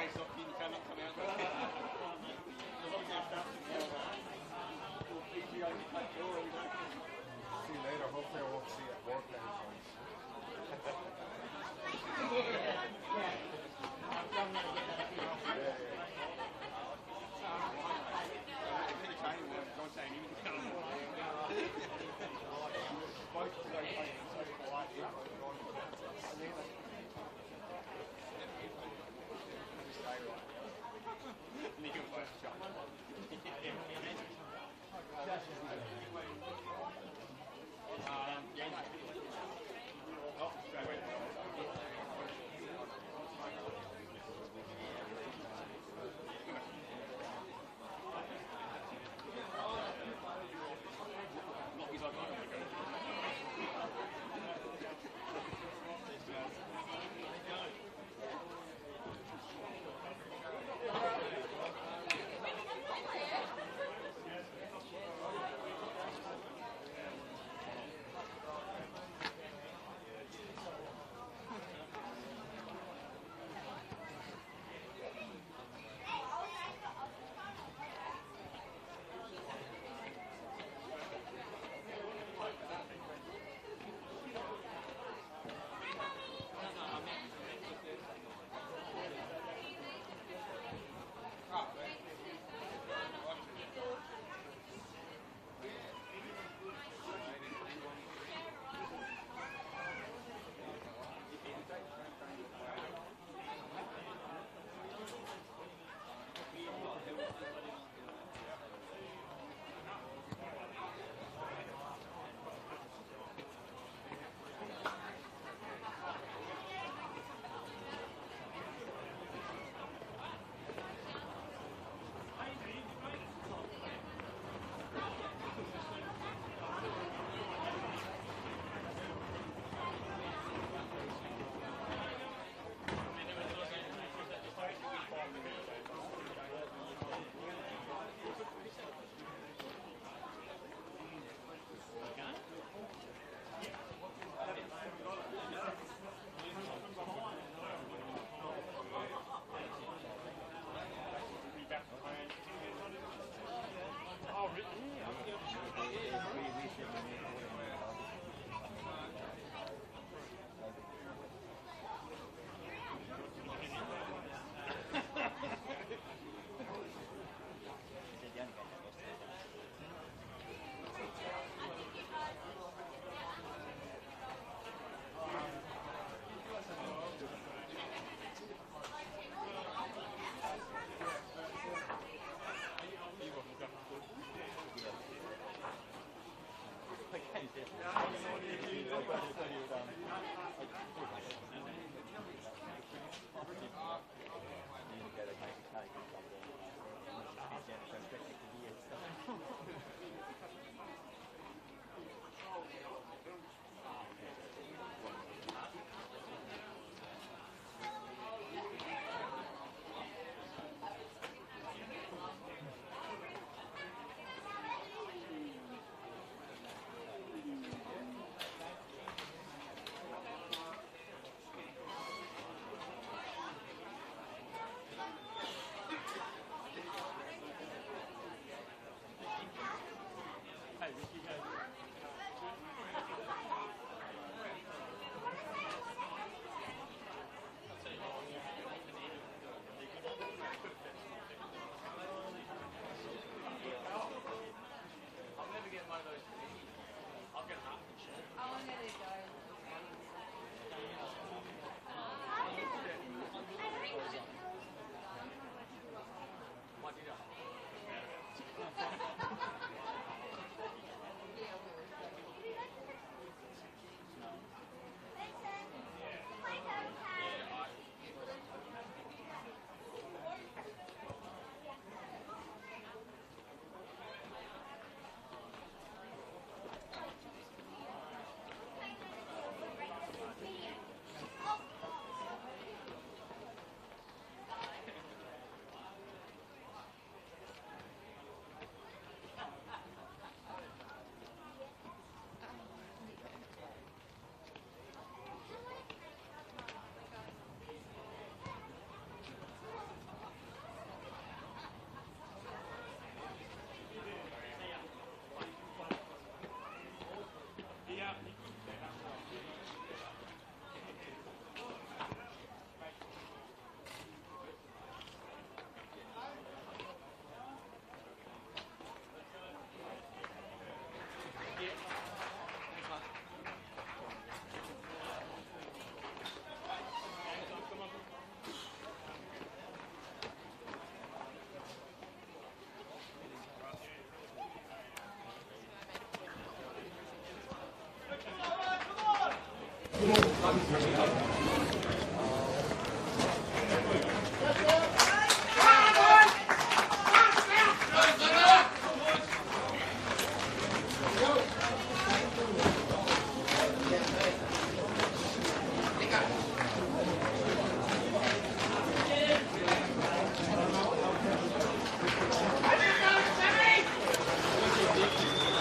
face off, you cannot come out. See you later. Hopefully I won't see you at work anytime. Yeah,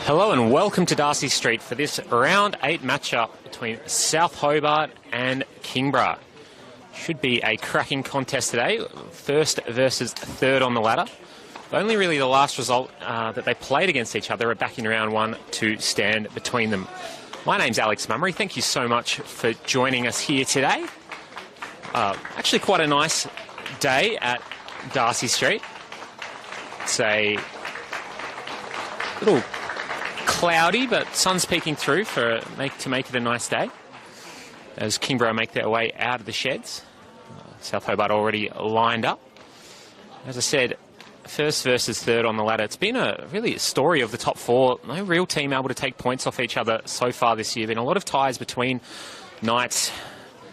Hello and welcome to Darcy Street for this round 8 matchup between South Hobart and Kingborough. Should be a cracking contest today, first versus third on the ladder. Only really the last result that they played against each other back in round 1 to stand between them. My name's Alex Mummery. Thank you so much for joining us here today. Actually quite a nice day at Darcy Street. It's a little cloudy, but sun's peeking through to make it a nice day as Kingborough make their way out of the sheds. South Hobart already lined up. As I said, first versus third on the ladder. It's been really a story of the top 4. No real team able to take points off each other so far this year. Been a lot of ties between Knights,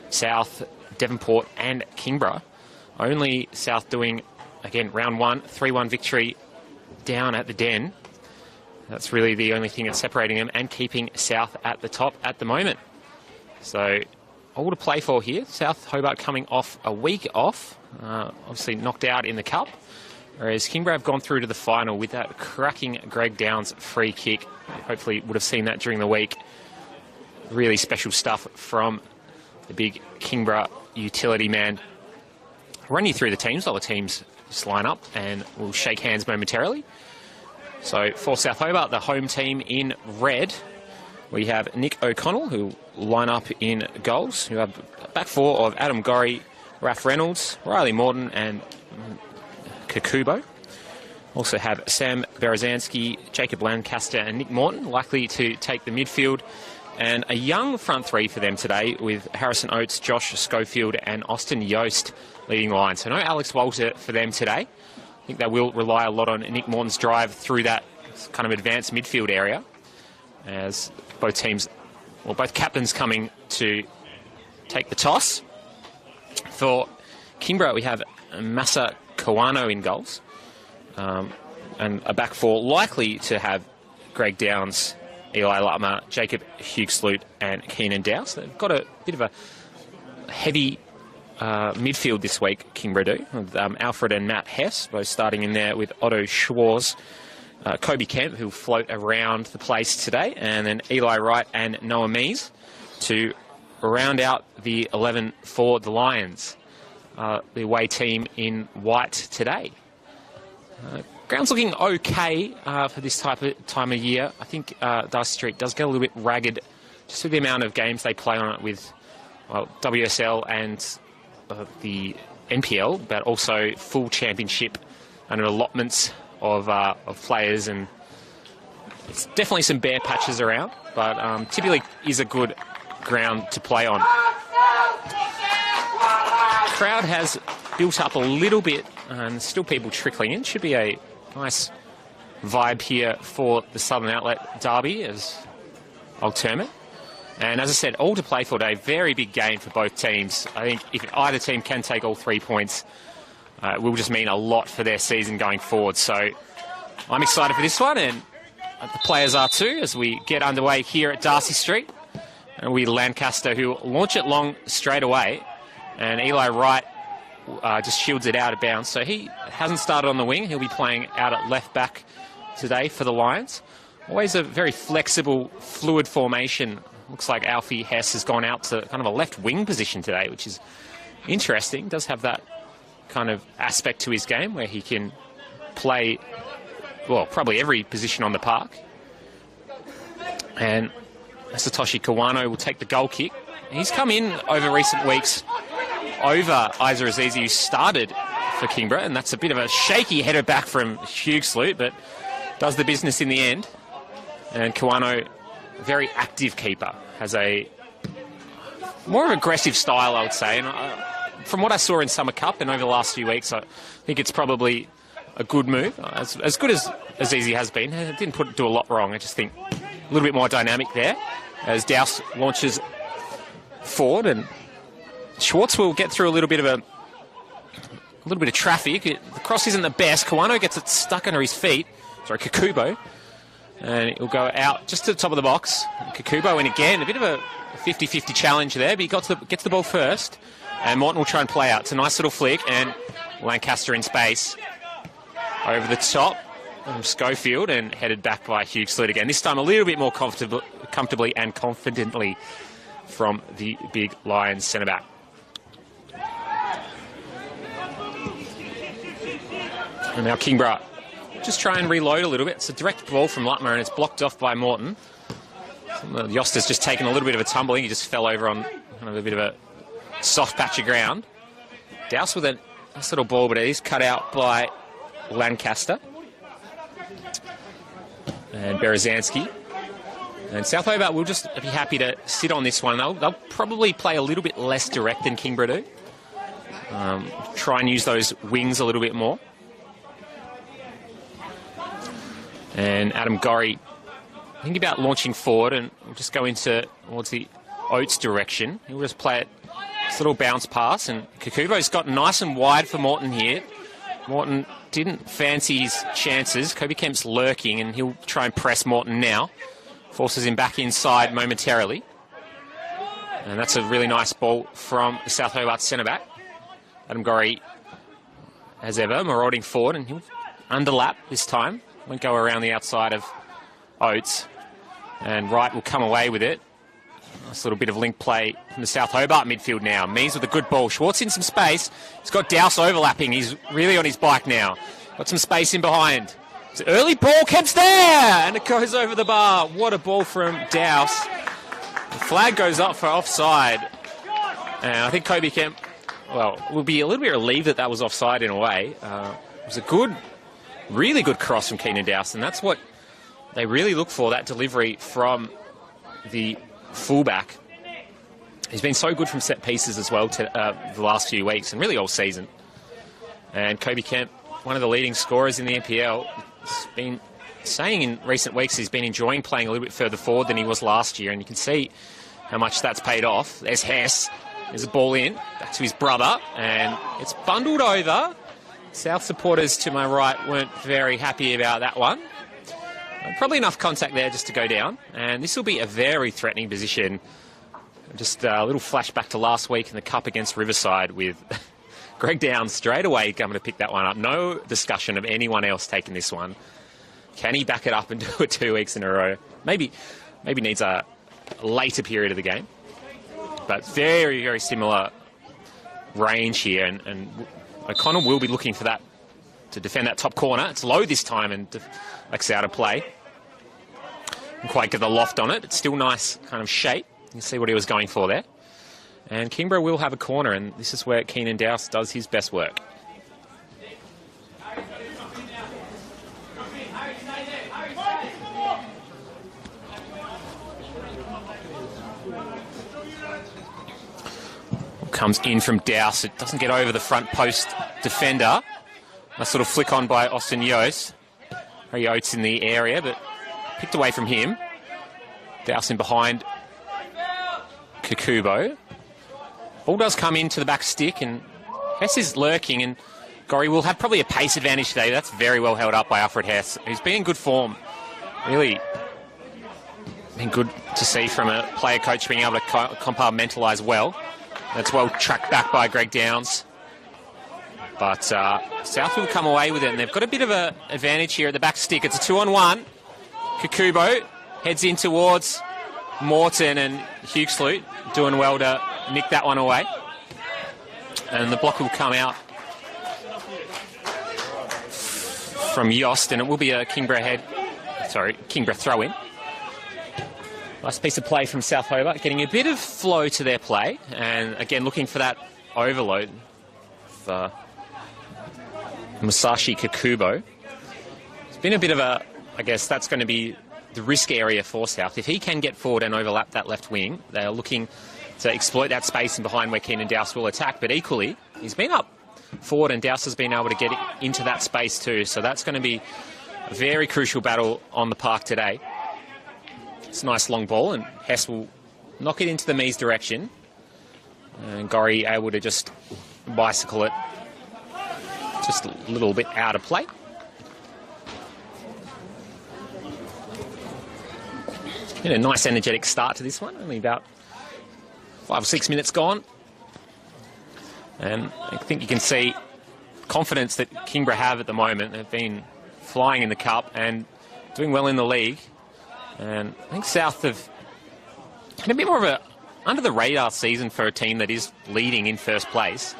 South, Devonport and Kingborough. Only South doing, again, round 1, 3-1 victory down at the Den. That's really the only thing that's separating them and keeping South at the top at the moment. So, all to play for here. South Hobart coming off a week off, obviously knocked out in the Cup, whereas Kingborough have gone through to the final with that cracking Greg Downs free kick. Hopefully would have seen that during the week. Really special stuff from the big Kingborough utility man. I'll run you through the teams. All the teams just line up and we'll shake hands momentarily. So for South Hobart, the home team in red, we have Nick O'Connell, who line up in goals. You have a back 4 of Adam Gorry, Raph Reynolds, Riley Morton and Kakubo. Also have Sam Berezanski, Jacob Lancaster and Nick Morton, likely to take the midfield. And a young front 3 for them today with Harrison Oates, Josh Schofield and Austin Yost leading the line. So no Alex Walter for them today. I think they will rely a lot on Nick Morton's drive through that kind of advanced midfield area, as both teams, well, both captains coming to take the toss. For Kingborough, we have Massa Kawano in goals, and a back 4 likely to have Greg Downs, Eli Lutmer, Jacob Hughesloot and Keenan Dowse. They've got a bit of a heavy midfield this week, Kingborough do, with Alfred and Matt Hess, both starting in there with Otto Schwarz, Kobe Kemp, who'll float around the place today, and then Eli Wright and Noah Mees to round out the 11 for the Lions, the away team in white today. Ground's looking okay for this time of year. I think Darcy Street does get a little bit ragged just with the amount of games they play on it with WSL and the NPL, but also full championship and allotments of players, and it's definitely some bare patches around, but typically is a good ground to play on. Crowd has built up a little bit and still people trickling in. Should be a nice vibe here for the Southern Outlet Derby as Old Termit. And as I said, all to play for today. Very big game for both teams. I think if either team can take all 3 points, it will just mean a lot for their season going forward. So I'm excited for this one, and the players are too, as we get underway here at Darcy Street. And we Lancaster, who launch it long straight away, and Eli Wright just shields it out of bounds. So he hasn't started on the wing. He'll be playing out at left back today for the Lions. Always a very flexible, fluid formation. Looks like Alfie Hess has gone out to kind of a left wing position today, which is interesting. Does have that kind of aspect to his game where he can play, well, probably every position on the park. And Satoshi Kawano will take the goal kick. He's come in over recent weeks over Isa Azizi, who started for Kingborough, and that's a bit of a shaky header back from Hughesloot, but does the business in the end. And Kawano, very active keeper, has a more aggressive style, I would say. And from what I saw in Summer Cup and over the last few weeks, I think it's probably a good move. As good as Azizi has been, it didn't do a lot wrong. I just think a little bit more dynamic there as Dowse launches forward, and Schwartz will get through a little bit of traffic. The cross isn't the best. Kawano gets it stuck under his feet. Sorry, Kakubo. And it will go out just to the top of the box. Kakubo in again. A bit of a 50-50 challenge there, but he gets the ball first. And Morton will try and play out. It's a nice little flick. And Lancaster in space. Over the top from Schofield and headed back by Huxley again. This time a little bit more comfortably and confidently from the big Lions centre-back. And now Kingborough just try and reload a little bit. It's a direct ball from Lutmer and it's blocked off by Morton. Yoster's just taken a little bit of a tumbling. He just fell over on kind of a bit of a soft patch of ground. Douse with a nice little ball, but it is cut out by Lancaster. And Berezanski. And South Hobart will just be happy to sit on this one. They'll probably play a little bit less direct than Kingborough do. Try and use those wings a little bit more. And Adam Gorry, think about launching forward and we'll just go towards the Oates direction. He'll just play it, this little bounce pass. And Kakubo's got nice and wide for Morton here. Morton didn't fancy his chances. Kobe Kemp's lurking and he'll try and press Morton now. Forces him back inside momentarily. And that's a really nice ball from the South Hobart centre-back. Adam Gorry, as ever, marauding forward and he'll underlap this time. Won't go around the outside of Oates. And Wright will come away with it. Nice little bit of link play from the South Hobart midfield now. Mees with a good ball. Schwartz in some space. He's got Douse overlapping. He's really on his bike now. Got some space in behind. It's an early ball. Kemp's there! And it goes over the bar. What a ball from Douse. The flag goes up for offside. And I think Kobe Kemp, well, will be a little bit relieved that was offside in a way. It was a really good cross from Keenan Douse, and that's what they really look for, that delivery from the fullback. He's been so good from set pieces as well the last few weeks, and really all season. And Kobe Kemp, one of the leading scorers in the NPL, has been saying in recent weeks he's been enjoying playing a little bit further forward than he was last year, and you can see how much that's paid off. There's Hess. There's a ball in, back to his brother, and it's bundled over. South supporters to my right weren't very happy about that one. Probably enough contact there just to go down. And this will be a very threatening position. Just a little flashback to last week in the Cup against Riverside with Greg Downs straight away coming to pick that one up. No discussion of anyone else taking this one. Can he back it up and do it 2 weeks in a row? Maybe needs a later period of the game. But very, very similar range here. And O'Connell will be looking for that to defend that top corner. It's low this time and Lex out of play. Didn't quite get the loft on it. It's still nice kind of shape. You can see what he was going for there. And Kingborough will have a corner, and this is where Keenan Douse does his best work. Comes in from Douse. It doesn't get over the front post defender. A sort of flick on by Austin Yost. Harry Oates in the area, but picked away from him. Douse in behind Kakubo. Ball does come into the back stick, and Hess is lurking, and Gorry will have probably a pace advantage today. That's very well held up by Alfred Hess, who's been in good form. Really been good to see from a player coach being able to compartmentalise well. That's well tracked back by Greg Downs. But South will come away with it, and they've got a bit of an advantage here at the back stick. It's a 2-on-1. Kakubo heads in towards Morton, and Huxley doing well to nick that one away. And the block will come out from Yost, and it will be a Kingborough throw-in. Nice piece of play from South Hobart, getting a bit of flow to their play, and again looking for that overload for Musashi Kakubo. It's been a bit of a, I guess that's going to be the risk area for South. If he can get forward and overlap that left wing, they are looking to exploit that space in behind where Keenan Douse will attack, but equally, he's been up forward and Douse has been able to get into that space too, so that's going to be a very crucial battle on the park today. It's a nice long ball, and Hess will knock it into the Mees direction. And Gorry able to just bicycle it just a little bit out of play. And a nice energetic start to this one. Only about 5 or 6 minutes gone. And I think you can see confidence that Kingborough have at the moment. They've been flying in the cup and doing well in the league. And I think South have had a bit more of a under-the-radar season for a team that is leading in first place.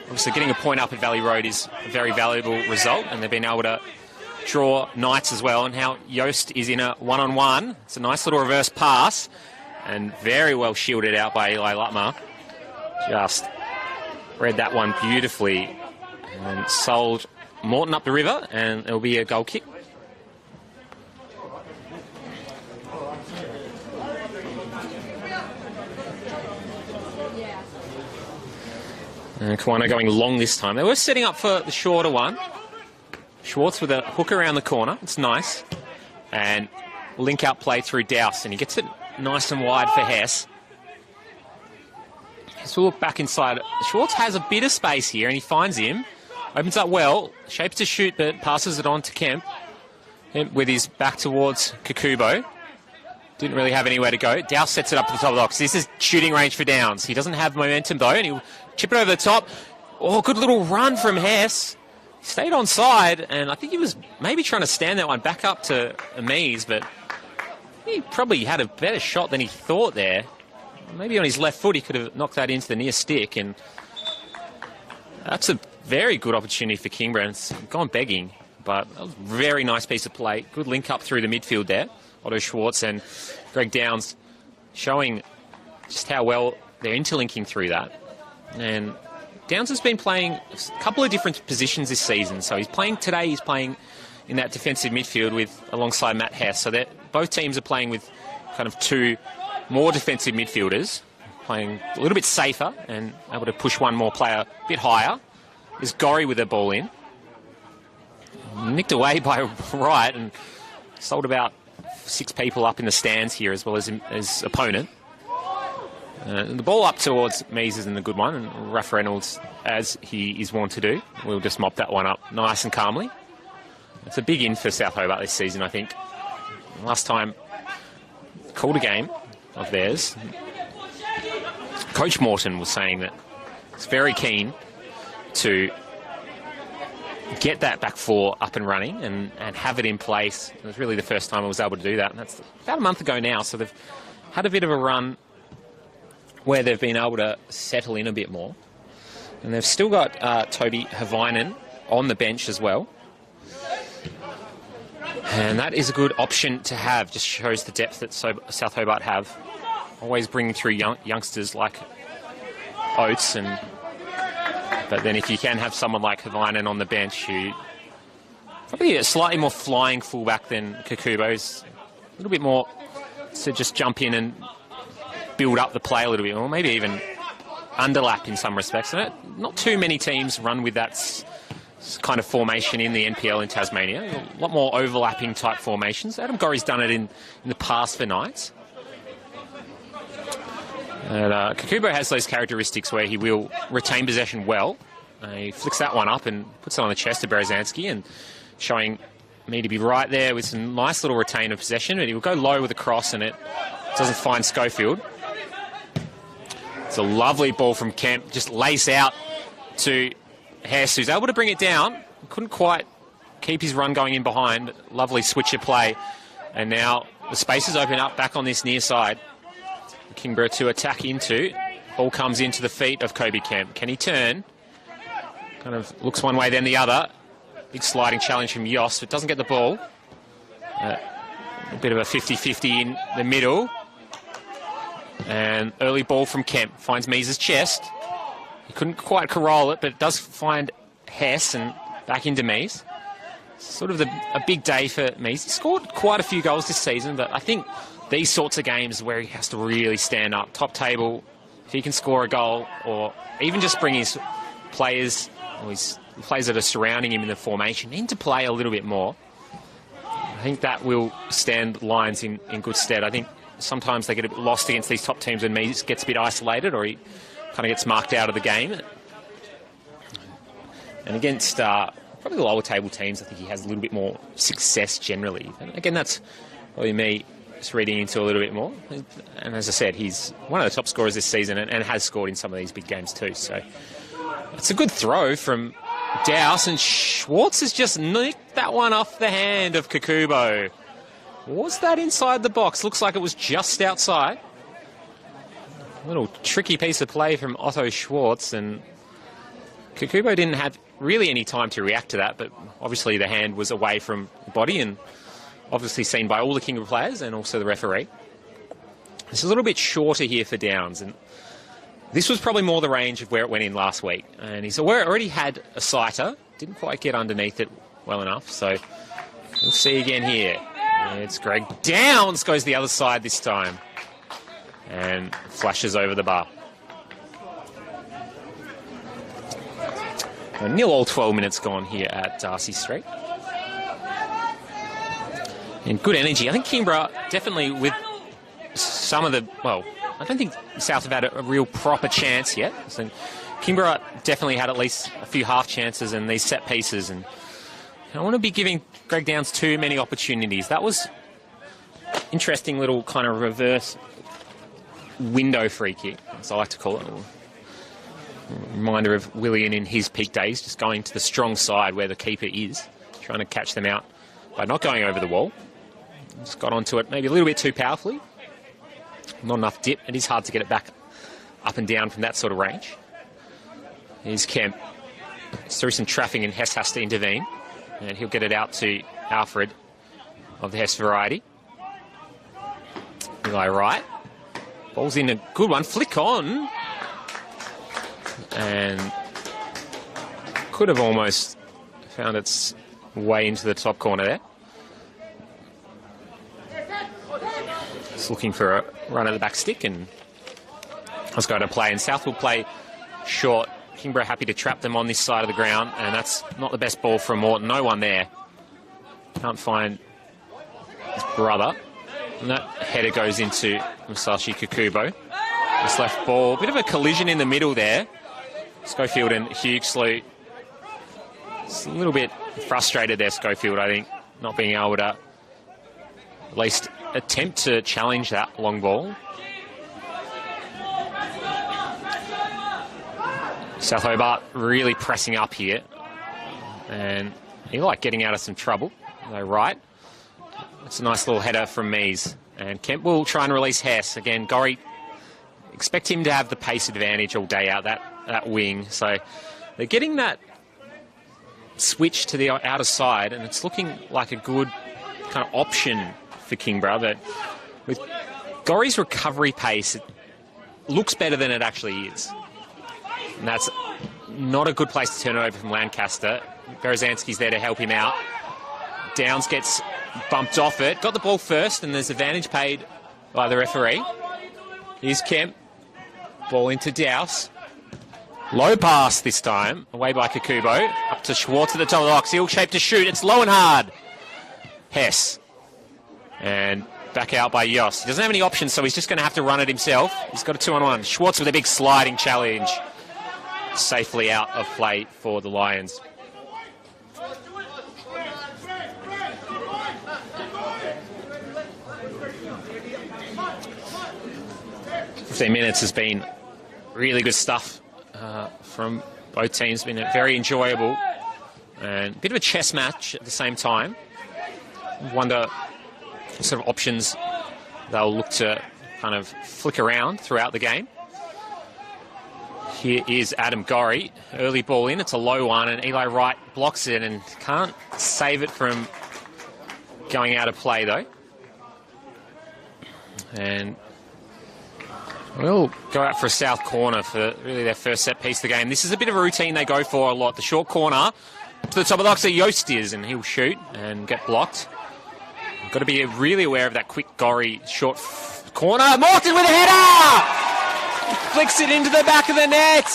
Obviously, getting a point up at Valley Road is a very valuable result, and they've been able to draw Knights as well. And how Yost is in a one-on-one. It's a nice little reverse pass, and very well shielded out by Eli Lutmer. Just read that one beautifully and sold Morton up the river, and it'll be a goal kick. And Kiwana going long this time. They were setting up for the shorter one. Schwartz with a hook around the corner. It's nice. And link out play through Douse, and he gets it nice and wide for Hess. So we'll look back inside. Schwartz has a bit of space here, and he finds him. Opens up well. Shapes to shoot, but passes it on to Kemp. Kemp with his back towards Kakubo. Didn't really have anywhere to go. Douse sets it up to the top of the box. This is shooting range for Downs. He doesn't have momentum, though, and he'll chip it over the top. Oh, good little run from Hess. He stayed on side, and I think he was maybe trying to stand that one back up to Amise, but he probably had a better shot than he thought there. Maybe on his left foot he could have knocked that into the near stick, and that's a very good opportunity for Kingborough. It's gone begging, but that was a very nice piece of play. Good link up through the midfield there. Otto Schwartz and Greg Downs showing just how well they're interlinking through that. And Downs has been playing a couple of different positions this season. So he's playing in that defensive midfield alongside Matt Hess. So both teams are playing with kind of two more defensive midfielders, playing a little bit safer and able to push one more player a bit higher. Is Gorry with the ball in. Nicked away by Wright and sold about 6 people up in the stands here as well as his opponent. The ball up towards Mees isn't a good one, and Raff Reynolds, as he is wont to do, will just mop that one up nice and calmly. It's a big in for South Hobart this season, I think. Last time called a game of theirs, Coach Morton was saying that he's very keen to get that back four up and running and have it in place. It was really the first time I was able to do that, and that's about a month ago now, so they've had a bit of a run where they've been able to settle in a bit more. And they've still got Toby Havainen on the bench as well. And that is a good option to have. Just shows the depth that South Hobart have. Always bringing through youngsters like Oates. But then if you can have someone like Havainen on the bench, who probably a slightly more flying fullback than Kakubo's, a little bit more to just jump in and build up the play a little bit more, maybe even underlap in some respects. So not too many teams run with that kind of formation in the NPL in Tasmania. A lot more overlapping type formations. Adam Gorry's done it in the past for Knights. And Kakubo has those characteristics where he will retain possession well. He flicks that one up and puts it on the chest of Berezanski, and showing me to be right there with some nice little retain of possession, but he will go low with a cross and it doesn't find Schofield. It's a lovely ball from Kemp, just lace out to Hess, who's able to bring it down. Couldn't quite keep his run going in behind. Lovely switcher play. And now the spaces open up back on this near side. Kingborough to attack into. Ball comes into the feet of Kobe Kemp. Can he turn? Kind of looks one way then the other. Big sliding challenge from Yost, but doesn't get the ball. A bit of a 50-50 in the middle. And early ball from Kemp finds Mees' chest. He couldn't quite corral it, but it does find Hess and back into Mees. Sort of a big day for Mees. He scored quite a few goals this season, but I think these sorts of games where he has to really stand up. Top table, if he can score a goal or even just bring his players, or his players that are surrounding him in the formation, into play a little bit more, I think that will stand Lions in good stead. I think sometimes they get a bit lost against these top teams when Mees gets a bit isolated or he kind of gets marked out of the game. And against probably the lower table teams, I think he has a little bit more success generally. And again, that's probably me just reading into a little bit more. And as I said, he's one of the top scorers this season and has scored in some of these big games too. So it's a good throw from Douse, and Schwartz has just nicked that one off the hand of Kikubo. Was that inside the box? Looks like it was just outside. A little tricky piece of play from Otto Schwartz, and Kikubo didn't have really any time to react to that, but obviously the hand was away from the body and obviously seen by all the Kingborough players and also the referee. It's a little bit shorter here for Downs, and this was probably more the range of where it went in last week. And he's already had a sighter, didn't quite get underneath it well enough, so we'll see again here. It's Greg Downs, goes the other side this time and flashes over the bar. Nil all 12 minutes gone here at Darcy Street. And good energy. I think Kingborough definitely with some of the, well, I don't think South have had a real proper chance yet. So Kingborough definitely had at least a few half chances and these set pieces. And I don't want to be giving Greg Downs too many opportunities. That was interesting little kind of reverse window free kick, as I like to call it. Reminder of Willian in his peak days, just going to the strong side where the keeper is, trying to catch them out by not going over the wall. Just got onto it maybe a little bit too powerfully. Not enough dip. It is hard to get it back up and down from that sort of range. Here's Kemp. It's through some traffic and Hess has to intervene. And he'll get it out to Alfred of the Hess variety. Eli Wright. Ball's in a good one. Flick on. And could have almost found its way into the top corner there. Just looking for a run at the back stick, and let's go to play. And South will play short. Kingborough happy to trap them on this side of the ground, and that's not the best ball from Morton. No one there. Can't find his brother. And that header goes into Masashi Kikubo. This left ball, bit of a collision in the middle there. Schofield and Huxley. It's a little bit frustrated there, Schofield, I think, not being able to at least attempt to challenge that long ball. South Hobart really pressing up here. And he like getting out of some trouble. They're right. It's a nice little header from Mees. And Kemp will try and release Hess. Again, Gorry, expect him to have the pace advantage all day out that wing. So they're getting that switch to the outer side, and it's looking like a good kind of option for Kingborough. But with Gorry's recovery pace, it looks better than it actually is. And that's not a good place to turn it over from Lancaster. Berezanski's there to help him out. Downs gets bumped off it. Got the ball first, and there's advantage paid by the referee. Here's Kemp. Ball into Douse. Low pass this time. Away by Kikubo. Up to Schwartz at the top of the box. Heel shape to shoot. It's low and hard. Hess. And back out by Yoss. He doesn't have any options, so he's just going to have to run it himself. He's got a 2-on-1. Schwartz with a big sliding challenge. Safely out of play for the Lions. Fifteen minutes has been really good stuff from both teams. Been very enjoyable and a bit of a chess match at the same time. Wonder what sort of options they'll look to kind of flick around throughout the game. Here is Adam Gorry. Early ball in. It's a low one, and Eli Wright blocks it and can't save it from going out of play, though. And we'll go out for a south corner for really their first set piece of the game. This is a bit of a routine they go for a lot. The short corner to the top of the box where Yost is, and he'll shoot and get blocked. Got to be really aware of that quick Gorry short corner. Morton with a header! Flicks it into the back of the net.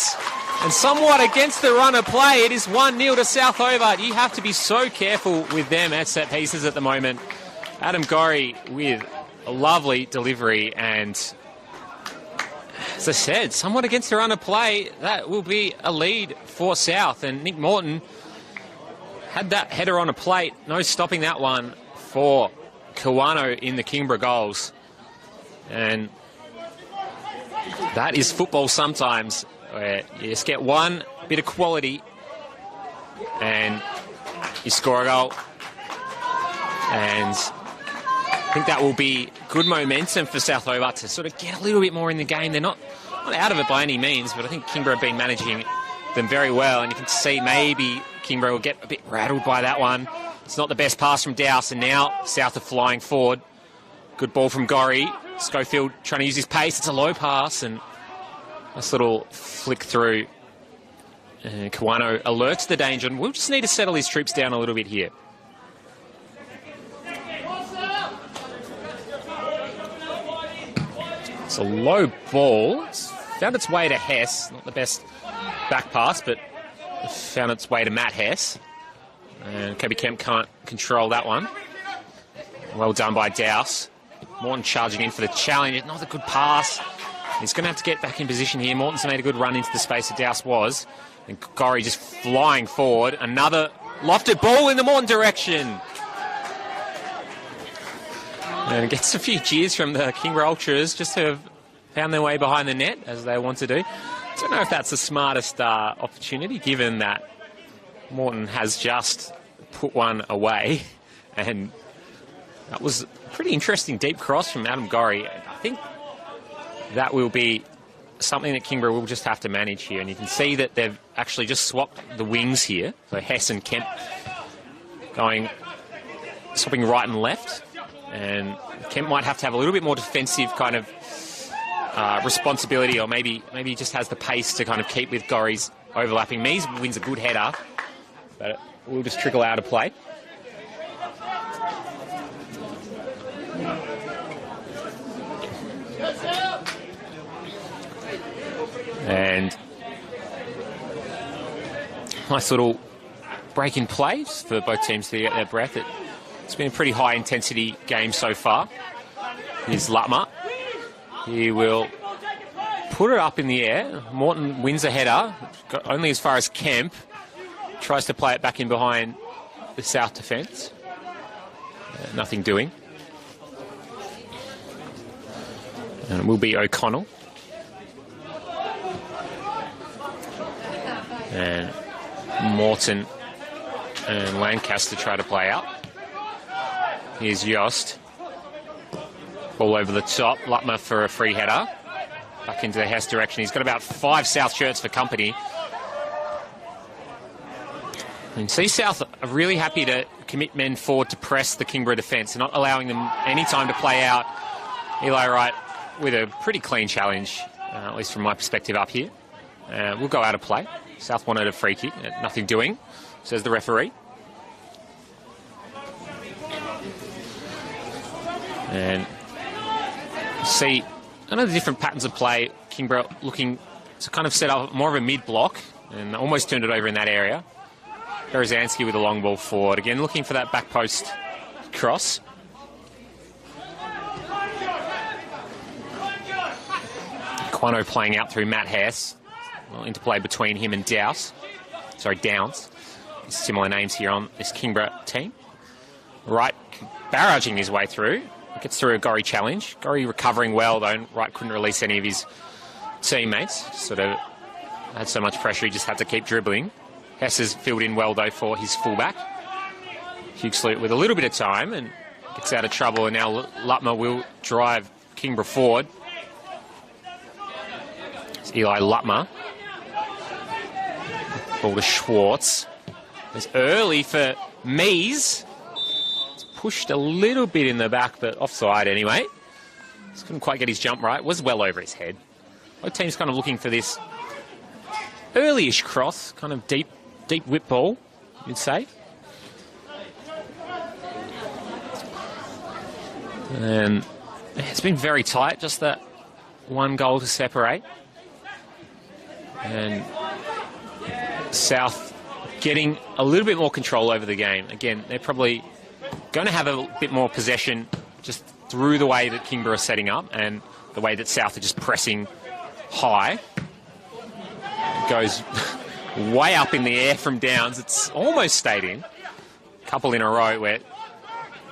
And somewhat against the run of play, it is 1-0 to South Hobart. You have to be so careful with them at set pieces at the moment. Adam Gorry with a lovely delivery, and As I said, somewhat against the run of play, that will be a lead for South. And Nick Morton had that header on a plate. No stopping that one for Kawano in the Kingborough goals. And that is football sometimes, where you just get one bit of quality and you score a goal. And I think that will be good momentum for South Hobart to sort of get a little bit more in the game. They're not out of it by any means, but I think Kingborough have been managing them very well, and you can see maybe Kingborough will get a bit rattled by that one. It's not the best pass from Dowse, and now South are flying forward. Good ball from Gorry. Schofield trying to use his pace. It's a low pass, and nice little flick through. And Kawano alerts the danger, and we'll just need to settle his troops down a little bit here. It's a low ball. It's found its way to Hess. Not the best back pass, but found its way to Matt Hess. And Kobe Kemp can't control that one. Well done by Dowse. Morton charging in for the challenge. Not a good pass. He's going to have to get back in position here. Morton's made a good run into the space that Dowse was. And Gorry just flying forward. Another lofted ball in the Morton direction. And gets a few cheers from the Kingborough Ultras just to have found their way behind the net, as they want to do. I don't know if that's the smartest opportunity, given that Morton has just put one away. And that was a pretty interesting deep cross from Adam Gorry. I think that will be something that Kingborough will just have to manage here. And you can see that they've actually just swapped the wings here. So Hess and Kemp swapping right and left. And Kemp might have to have a little bit more defensive kind of responsibility, or maybe he just has the pace to kind of keep with Gorry's overlapping. Mees wins a good header, but it will just trickle out of play. And nice little break in play for both teams to get their breath. It's been a pretty high-intensity game so far. Here's Lutmer. He will put it up in the air. Morton wins a header, only as far as Kemp. Tries to play it back in behind the South defence. Nothing doing. And it will be O'Connell. And Morton and Lancaster try to play out. Here's Yost. Ball over the top. Lutmer for a free header. Back into the Hess direction. He's got about 5 South shirts for company. And see, South are really happy to commit men forward to press the Kingborough defence, not allowing them any time to play out. Eli Wright with a pretty clean challenge, at least from my perspective up here. We'll go out of play. South wanted a free kick. Nothing doing, says the referee. And see another different patterns of play. Kingborough looking to kind of set up more of a mid-block, and almost turned it over in that area. Berezanski with a long ball forward. Again, looking for that back post cross. Quano playing out through Matt Hess. Well, interplay between him and Dowse. Sorry, Downs. Similar names here on this Kingborough team. Wright barraging his way through. Gets through a Gorry challenge. Gorry recovering well, though. Wright couldn't release any of his teammates. Sort of had so much pressure, he just had to keep dribbling. Hess has filled in well, though, for his fullback. Hugh Sloot with a little bit of time and gets out of trouble, and now Lutmer will drive Kingborough forward. It's Eli Lutmer. Ball to Schwartz. It's early for Mees. It's pushed a little bit in the back, but offside anyway. Just couldn't quite get his jump right. Was well over his head. Both teams kind of looking for this early-ish cross, kind of deep whip ball, you'd say. And it's been very tight, just that one goal to separate. And South getting a little bit more control over the game. Again, they're probably going to have a bit more possession just through the way that Kingborough are setting up and the way that South are just pressing high. It goes way up in the air from Downs. It's almost stayed in. A couple in a row where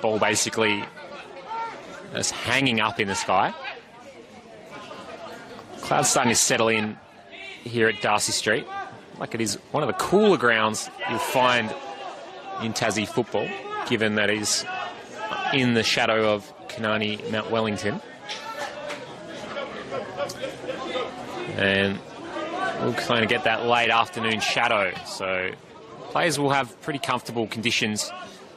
ball basically is hanging up in the sky. Clouds starting to settle in here at Darcy Street. Like it is one of the cooler grounds you'll find in Tassie football, given that it is in the shadow of Kanani Mount Wellington. And we'll kind of get that late afternoon shadow. So players will have pretty comfortable conditions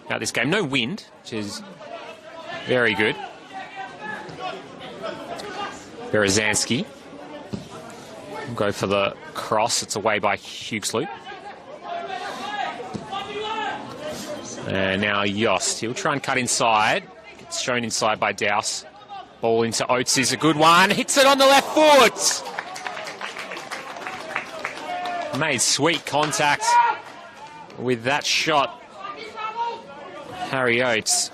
about this game. No wind, which is very good. Berezanski will go for the cross. It's away by Huxley. And now Yost. He'll try and cut inside. It's shown inside by Douse. Ball into Oates is a good one. Hits it on the left foot. Made sweet contact with that shot. Harry Oates.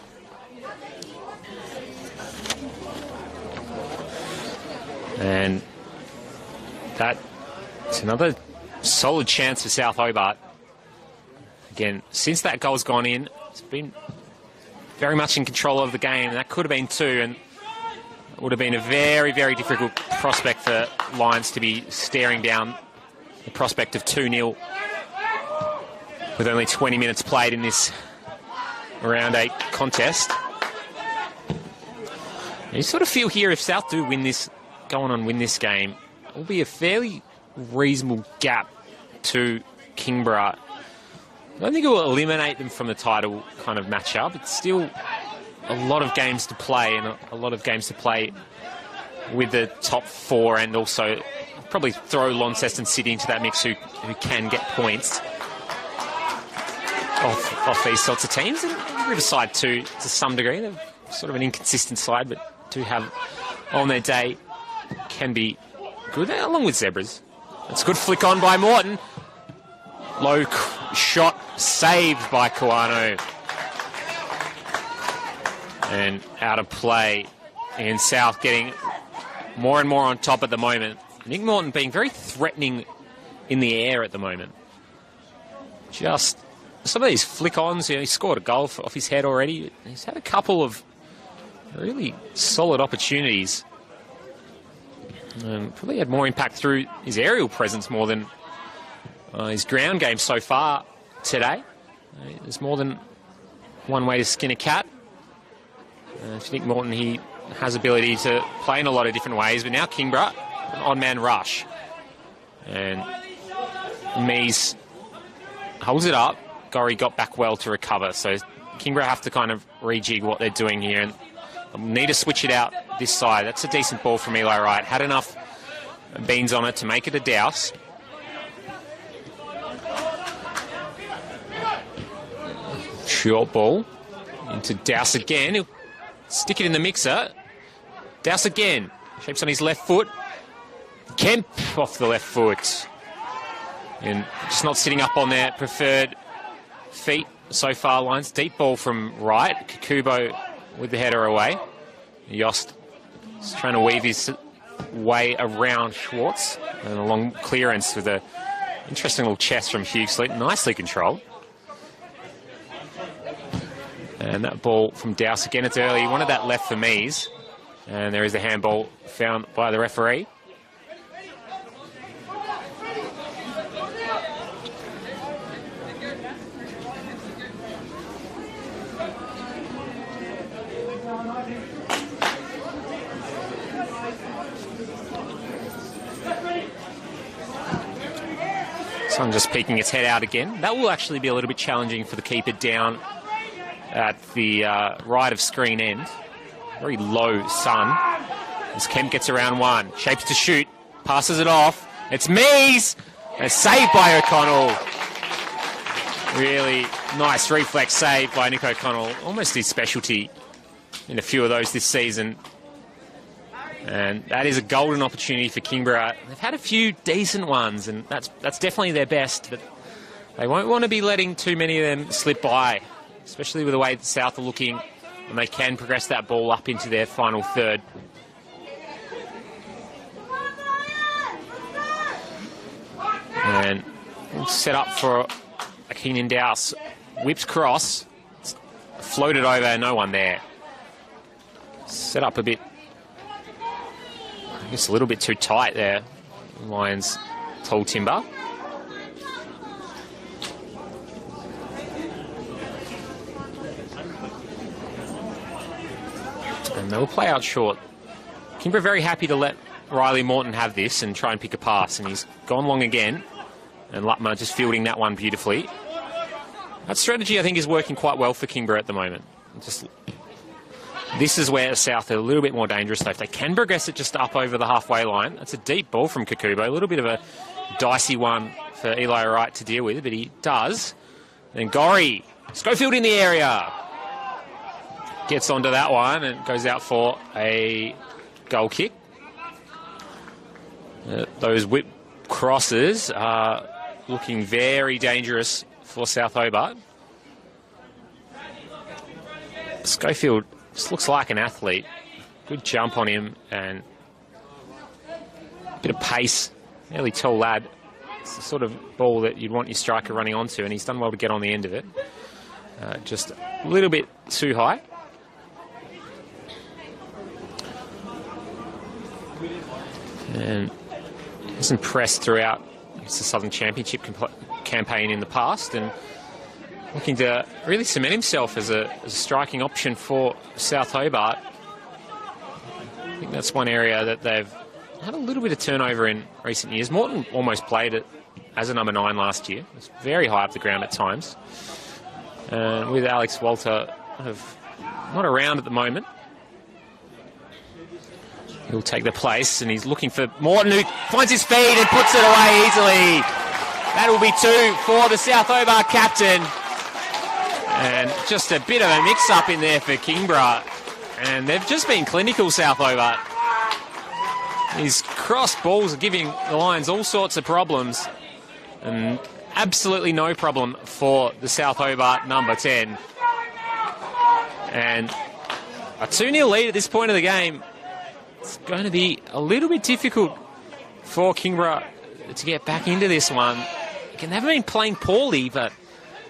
And that's another solid chance for South Hobart. Again, since that goal's gone in, it's been very much in control of the game. That could have been 2, and it would have been a very, very difficult prospect for Lions to be staring down the prospect of 2-0 with only 20 minutes played in this round 8 contest. And you sort of feel here, if South do win this, go on and win this game, it will be a fairly reasonable gap to Kingborough. I don't think it will eliminate them from the title kind of matchup. It's still a lot of games to play, and a lot of games to play with the top 4, and also probably throw Launceston City into that mix, who can get points off these sorts of teams. And Riverside too, to some degree. They're sort of an inconsistent side, but to have on their day can be good, along with Zebras. It's a good flick on by Morton. Low shot saved by Kawano. And out of play. And South getting more and more on top at the moment. Nick Morton being very threatening in the air at the moment. Just some of these flick-ons, he scored a goal off his head already. He's had a couple of really solid opportunities. Probably had more impact through his aerial presence more than his ground game so far today. There's more than one way to skin a cat. Nick Morton, he has ability to play in a lot of different ways, but now Kingborough, an odd-man rush. And Mees holds it up. Gorry got back well to recover, so Kingborough have to kind of rejig what they're doing here and need to switch it out this side. That's a decent ball from Eli Wright. Had enough beans on it to make it a douse. Short ball into Douse again. He'll stick it in the mixer. Douse again. Shapes on his left foot. Kemp off the left foot. And just not sitting up on their preferred feet so far, Lions. Deep ball from Wright. Kakubo with the header away. Yost is trying to weave his way around Schwartz. And a long clearance with an interesting little chest from Huxley. Nicely controlled. And that ball from Douse again. It's early. He wanted that left for Mees. And there is a handball found by the referee. Sun just peeking its head out again. That will actually be a little bit challenging for the keeper down at the right of screen end. Very low sun. As Kemp gets around one. Shapes to shoot. Passes it off. It's Mees! And saved by O'Connell. Really nice reflex save by Nick O'Connell. Almost his specialty in a few of those this season. And that is a golden opportunity for Kingborough. They've had a few decent ones, and that's definitely their best, but they won't want to be letting too many of them slip by, especially with the way the South are looking, and they can progress that ball up into their final third. set up for a Keenan Dowse. Whipped cross. It's floated over, no one there. Set up a bit, I guess a little bit too tight there. Lions tall timber. And they'll play out short. Kingborough very happy to let Riley Morton have this and try and pick a pass, and he's gone long again. And Lutmer just fielding that one beautifully. That strategy, I think, is working quite well for Kingborough at the moment. This is where South are a little bit more dangerous, though. If they can progress it just up over the halfway line, that's a deep ball from Kikubo. A little bit of a dicey one for Eli Wright to deal with, but he does. Then Gorry, Schofield in the area. Gets onto that one and goes out for a goal kick. Those whip crosses are looking very dangerous for South Hobart. Schofield just looks like an athlete. Good jump on him and a bit of pace. Fairly tall lad. It's the sort of ball that you'd want your striker running onto, and he's done well to get on the end of it. Just a little bit too high. And he's impressed throughout the Southern Championship campaign in the past, and looking to really cement himself as a striking option for South Hobart. I think that's one area that they've had a little bit of turnover in recent years. Morton almost played it as a number 9 last year. It was very high up the ground at times. With Alex Walter not around at the moment. He'll take the place, and he's looking for Morton, who finds his feet and puts it away easily. That will be 2 for the South Hobart captain. And just a bit of a mix-up in there for Kingborough. And they've just been clinical, South Hobart. These cross balls are giving the Lions all sorts of problems. And absolutely no problem for the South Hobart number 10. And a 2-0 lead at this point of the game. It's going to be a little bit difficult for Kingborough to get back into this one. Again, they haven't been playing poorly, but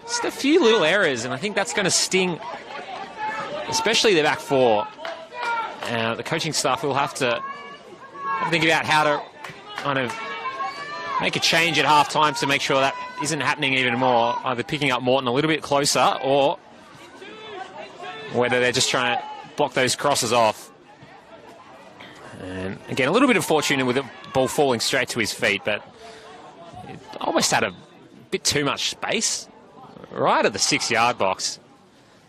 just a few little errors, and I think that's going to sting, especially the back four. The coaching staff will have to think about how to kind of make a change at half-time to make sure that isn't happening even more, either picking up Morton a little bit closer or whether they're just trying to block those crosses off. And again, a little bit of fortune with the ball falling straight to his feet, but it almost had a bit too much space right at the 6-yard box.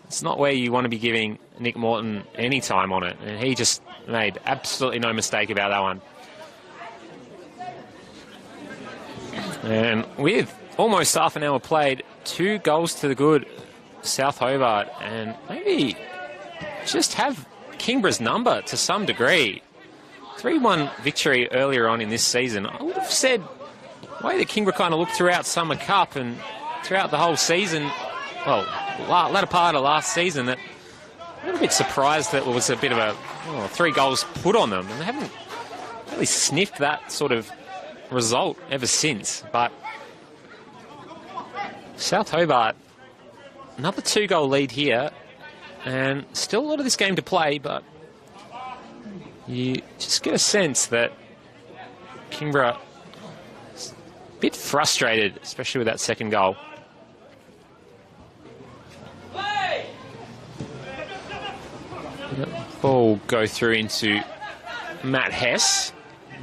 It's not where you want to be giving Nick Morton any time on it, and he just made absolutely no mistake about that one. And with almost half an hour played, 2 goals to the good, South Hobart, and maybe just have Kingborough's number to some degree. 3-1 victory earlier on in this season. I would have said the way that Kingborough kind of looked throughout Summer Cup and throughout the whole season, well, latter part of last season, that I'm a little bit surprised that it was a bit of a 3 goals put on them, and they haven't really sniffed that sort of result ever since. But South Hobart, another 2-goal lead here, and still a lot of this game to play, but you just get a sense that Kingborough is a bit frustrated, especially with that second goal. Ball go through into Matt Hess.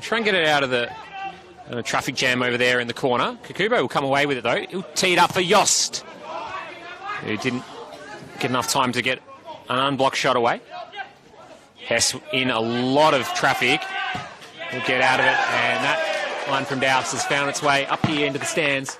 Try and get it out of the traffic jam over there in the corner. Kikubo will come away with it, though. He'll tee it up for Yost, who didn't get enough time to get an unblocked shot away. Hess in a lot of traffic. Will get out of it, and that one from Dowse has found its way up here into the stands.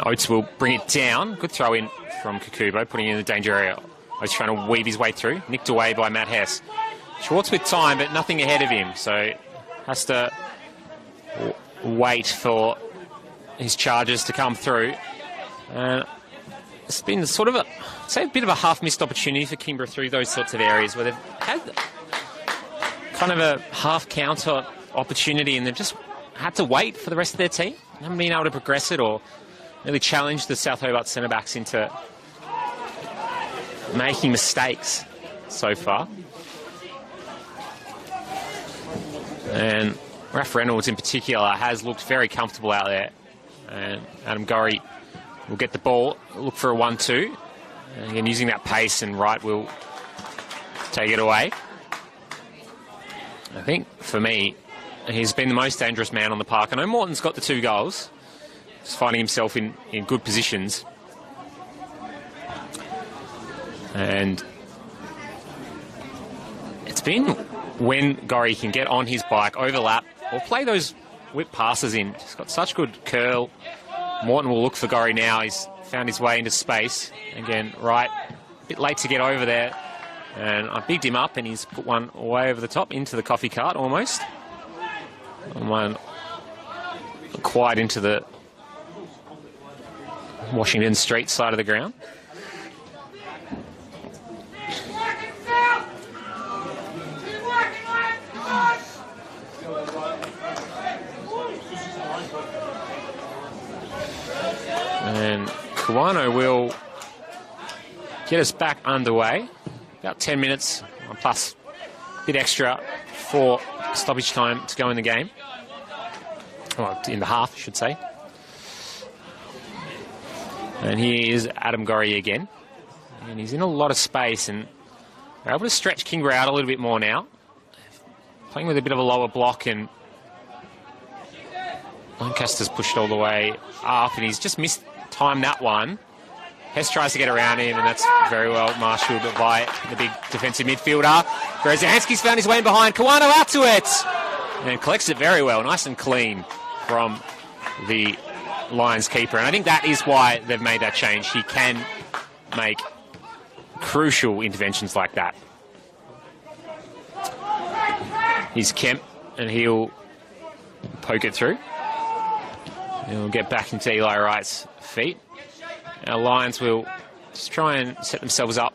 Oates will bring it down. Good throw in from Kikubo, putting it in the danger area. Oates trying to weave his way through. Nicked away by Matt Hess. Schwartz with time, but nothing ahead of him, so has to wait for his charges to come through. It's been sort of a bit of a half-missed opportunity for Kingborough through those sorts of areas where they've had kind of a half-counter opportunity and they've just had to wait for the rest of their team. They haven't been able to progress it or really challenge the South Hobart centre-backs into making mistakes so far. And Raph Reynolds in particular has looked very comfortable out there. And Adam Gorry will get the ball, look for a 1-2. And again, using that pace, and Wright will take it away. I think, for me, he's been the most dangerous man on the park. I know Morton's got the 2 goals. He's finding himself in good positions. And it's been when Gorry can get on his bike, overlap, or play those whip passes in. He's got such good curl. Morton will look for Gorry now. He's found his way into space. Again, Wright, a bit late to get over there. And I bigged him up and he's put one way over the top into the coffee cart almost. And one quite into the Washington Street side of the ground. And Kawano will get us back underway. About 10 minutes, plus a bit extra for stoppage time to go in the game. Well, in the half, I should say. And here is Adam Gorry again. And he's in a lot of space and they're able to stretch Kingborough out a little bit more now. Playing with a bit of a lower block, and Lancaster's pushed all the way up and he's just mistimed that one. Hess tries to get around him, and that's very well marshalled by the big defensive midfielder. Brzezinski's found his way in behind. Kawano out to it! And collects it very well, nice and clean from the Lions keeper. And I think that is why they've made that change. He can make crucial interventions like that. He's Kemp, and he'll poke it through. He'll get back into Eli Wright's feet. Our Lions will just try and set themselves up.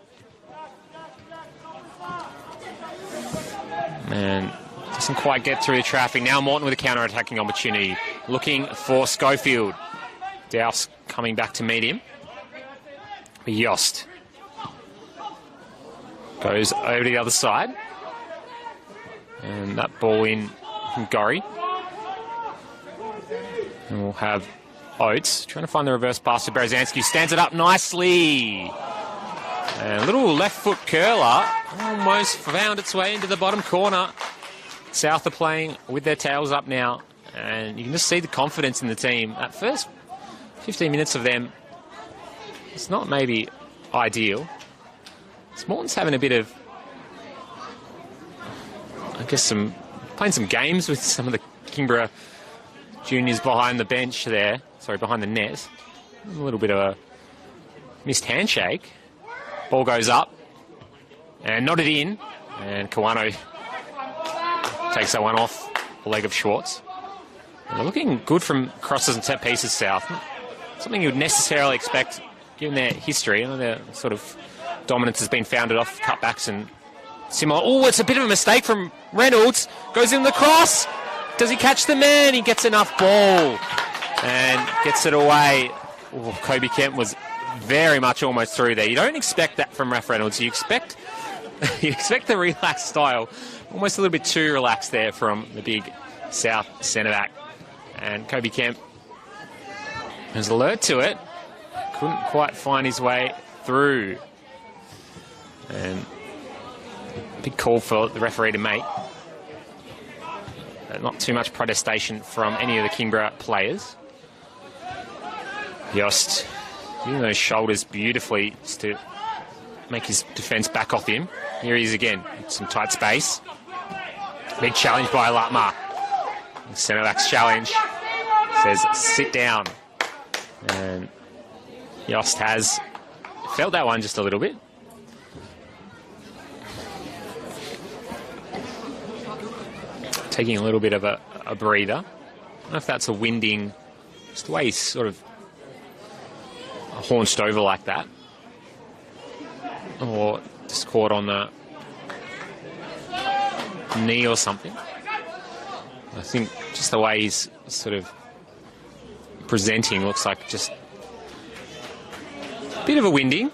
And doesn't quite get through the traffic. Now Morton with a counter-attacking opportunity. Looking for Schofield. Douse coming back to meet him. Yost goes over to the other side. And that ball in from Gorry. And we'll have Oates trying to find the reverse pass to Brzezinski. Stands it up nicely. And a little left foot curler almost found its way into the bottom corner. South are playing with their tails up now. And you can just see the confidence in the team. That first 15 minutes of them, it's not maybe ideal. Morton's having a bit of, I guess, playing some games with some of the Kingborough juniors behind the bench there. Sorry, behind the net. A little bit of a missed handshake. Ball goes up and nodded in. And Kawano takes that one off the leg of Schwartz. And they're looking good from crosses and set pieces, South. Something you would necessarily expect given their history. I know their sort of dominance has been founded off cutbacks and similar. Oh, it's a bit of a mistake from Reynolds. Goes in the cross. Does he catch the man? He gets enough ball and gets it away. Oh, Kobe Kemp was very much almost through there. You don't expect that from Raph Reynolds. You expect the relaxed style. Almost a little bit too relaxed there from the big South centre-back. And Kobe Kemp was alert to it. Couldn't quite find his way through. And big call for the referee to make. Not too much protestation from any of the Kingborough players. Yost using those shoulders beautifully just to make his defence back off him. Here he is again, some tight space. Big challenge by Latma. Centre-back's challenge says sit down. And Yost has felt that one just a little bit. Taking a little bit of a breather. I don't know if that's a winding Just the way he's sort of haunched over like that. Or just caught on the knee or something. I think just the way he's sort of presenting looks like just a bit of a winding.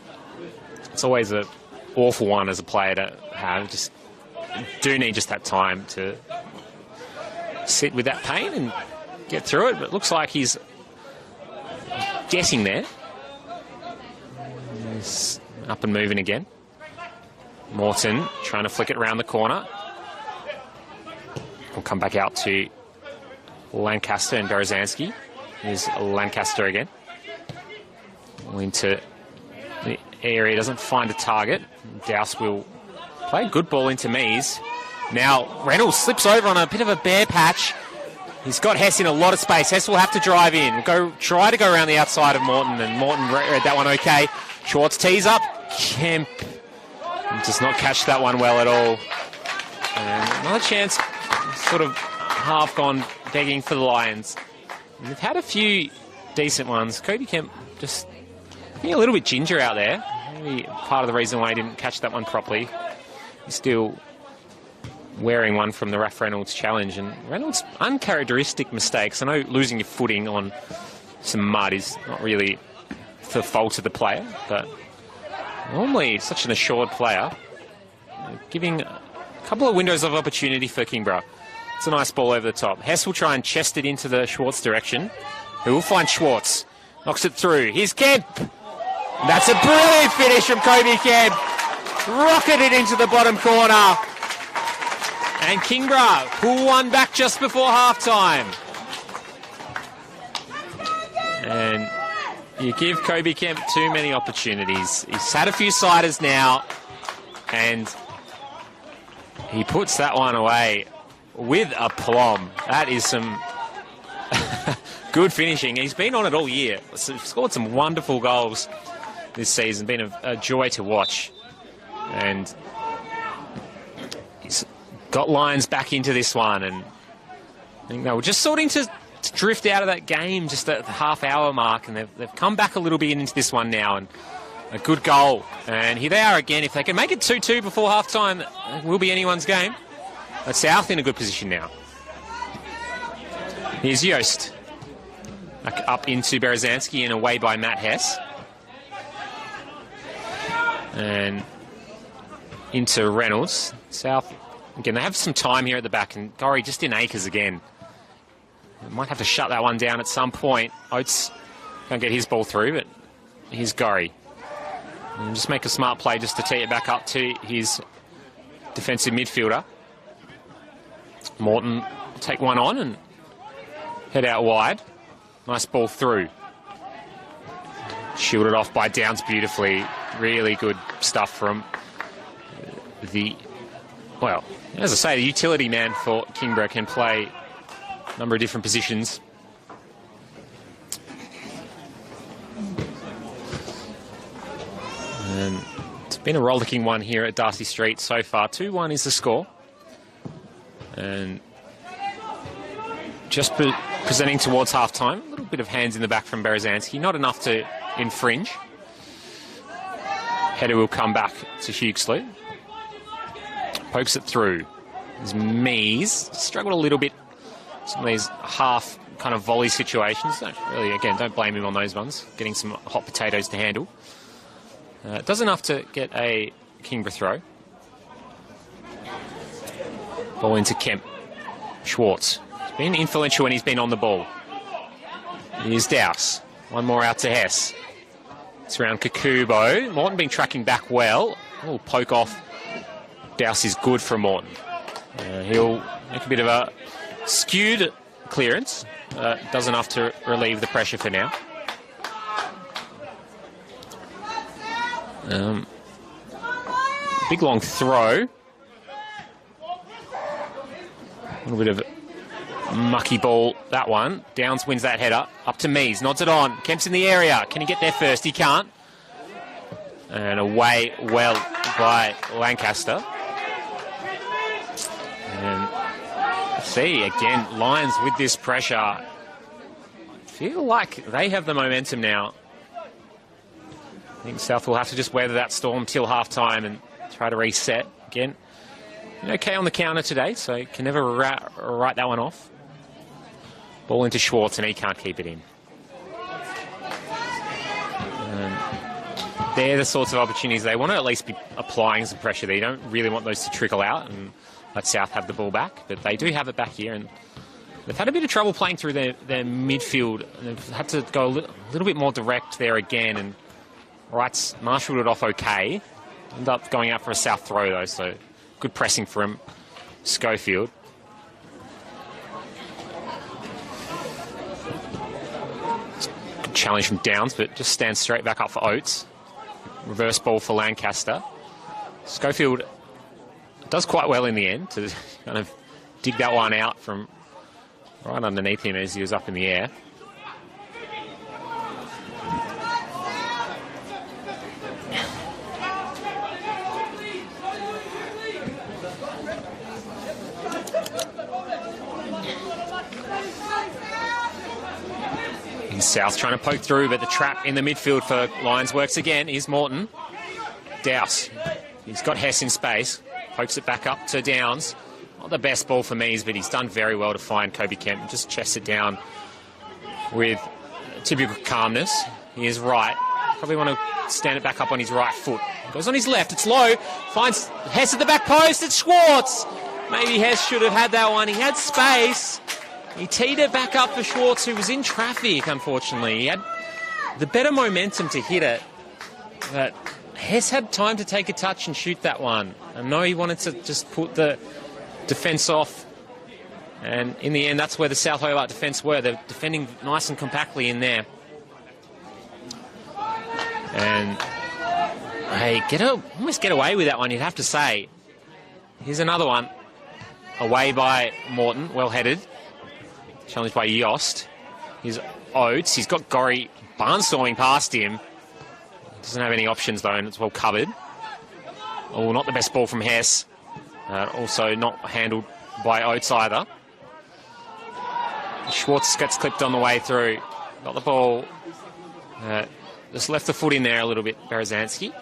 It's always an awful one as a player to have. Just do need just that time to sit with that pain and get through it. But it looks like he's getting there. He's up and moving again. Morton trying to flick it around the corner. We'll come back out to Lancaster and Berezanski. Here's Lancaster again. Into the area, doesn't find a target. Douse will play a good ball into Mees. Now Reynolds slips over on a bit of a bare patch. He's got Hess in a lot of space. Hess will have to drive in. Try to go around the outside of Morton, and Morton read that one okay. Schwartz tees up. Kemp does not catch that one well at all. And another chance, sort of half gone begging for the Lions. And they've had a few decent ones. Kobe Kemp just being a little bit ginger out there. Maybe part of the reason why he didn't catch that one properly. He's still wearing one from the Raph Reynolds challenge. And Reynolds' uncharacteristic mistakes. I know losing your footing on some mud is not really the fault of the player, but normally such an assured player, giving a couple of windows of opportunity for Kingborough. It's a nice ball over the top. Hess will try and chest it into the Schwartz direction. Who will find Schwartz? Knocks it through. Here's Kemp. That's a brilliant finish from Kobe Kemp. Rocketed into the bottom corner. And Kingborough pull one back just before half-time. And you give Kobe Kemp too many opportunities. He's had a few siders now, and he puts that one away with aplomb. That is some good finishing. He's been on it all year. Scored some wonderful goals this season. Been a joy to watch. And he's got Lions back into this one. And I think they were just starting to drift out of that game just at the half-hour mark. And they've come back a little bit into this one now. And a good goal. And here they are again. If they can make it 2-2 before half-time, it will be anyone's game. But South in a good position now. Here's Yost. Back up into Berezanski and away by Matt Hess. And into Reynolds. South, again, they have some time here at the back. And Gorry just in acres again. They might have to shut that one down at some point. Oates can't get his ball through, but here's Gorry. And just make a smart play just to tee it back up to his defensive midfielder. Morton will take one on and head out wide. Nice ball through. Shielded off by Downs beautifully. Really good stuff from the, well, as I say, the utility man for Kingborough can play a number of different positions. And it's been a rollicking one here at Darcy Street so far. 2-1 is the score. And just presenting towards half-time. A little bit of hands in the back from Berezanski. Not enough to infringe. Header will come back to Huxley. Pokes it through. There's Mees. Struggled a little bit. Some of these half kind of volley situations. Don't blame him on those ones. Getting some hot potatoes to handle. Does enough to get a Kingborough throw. Ball into Kemp. Schwartz. He's been influential when he's been on the ball. Here's Douse. One more out to Hess. It's around Kakubo. Morton been tracking back well. A little poke off. Douse is good for Morton. He'll make a bit of a skewed clearance. Does enough to relieve the pressure for now. Big long throw. A little bit of mucky ball, that one. Downs wins that header. Up to Mees, nods it on. Kemp's in the area. Can he get there first? He can't. And away well by Lancaster. And see, again, Lions with this pressure. feel like they have the momentum now. I think South will have to just weather that storm till half-time and try to reset again. Okay on the counter today, so can never write that one off. Ball into Schwartz, and he can't keep it in. They're the sorts of opportunities they want to at least be applying some pressure there. You don't really want those to trickle out and let South have the ball back, but they do have it back here, and they've had a bit of trouble playing through their midfield. And they've had to go a little bit more direct there again, and Wright's marshalled it off okay. Ended up going out for a South throw, though, so good pressing for him. Schofield. Good challenge from Downs, but just stands straight back up for Oates. Reverse ball for Lancaster. Schofield does quite well in the end to kind of dig that one out from right underneath him as he was up in the air. South trying to poke through, but the trap in the midfield for Lions works again. Here's Morton. Douse. He's got Hess in space. Pokes it back up to Downs. Not the best ball for Mees, but he's done very well to find Kobe Kemp and just chests it down with typical calmness. He is right. Probably want to stand it back up on his right foot. Goes on his left. It's low. Finds Hess at the back post. It's Schwartz. Maybe Hess should have had that one. He had space. He teed it back up for Schwartz, who was in traffic, unfortunately. He had the better momentum to hit it, but Hess had time to take a touch and shoot that one. I know he wanted to just put the defence off, and in the end, that's where the South Hobart defence were. They're defending nice and compactly in there. And, hey, almost get away with that one, you'd have to say. Here's another one. Away by Morton, well-headed. Challenged by Yost. Here's Oates. He's got Gorry barnstorming past him. Doesn't have any options, though, and it's well covered. Oh, not the best ball from Hess. Also not handled by Oates either. Schwartz gets clipped on the way through. Got the ball. Just left the foot in there a little bit, Berezanski.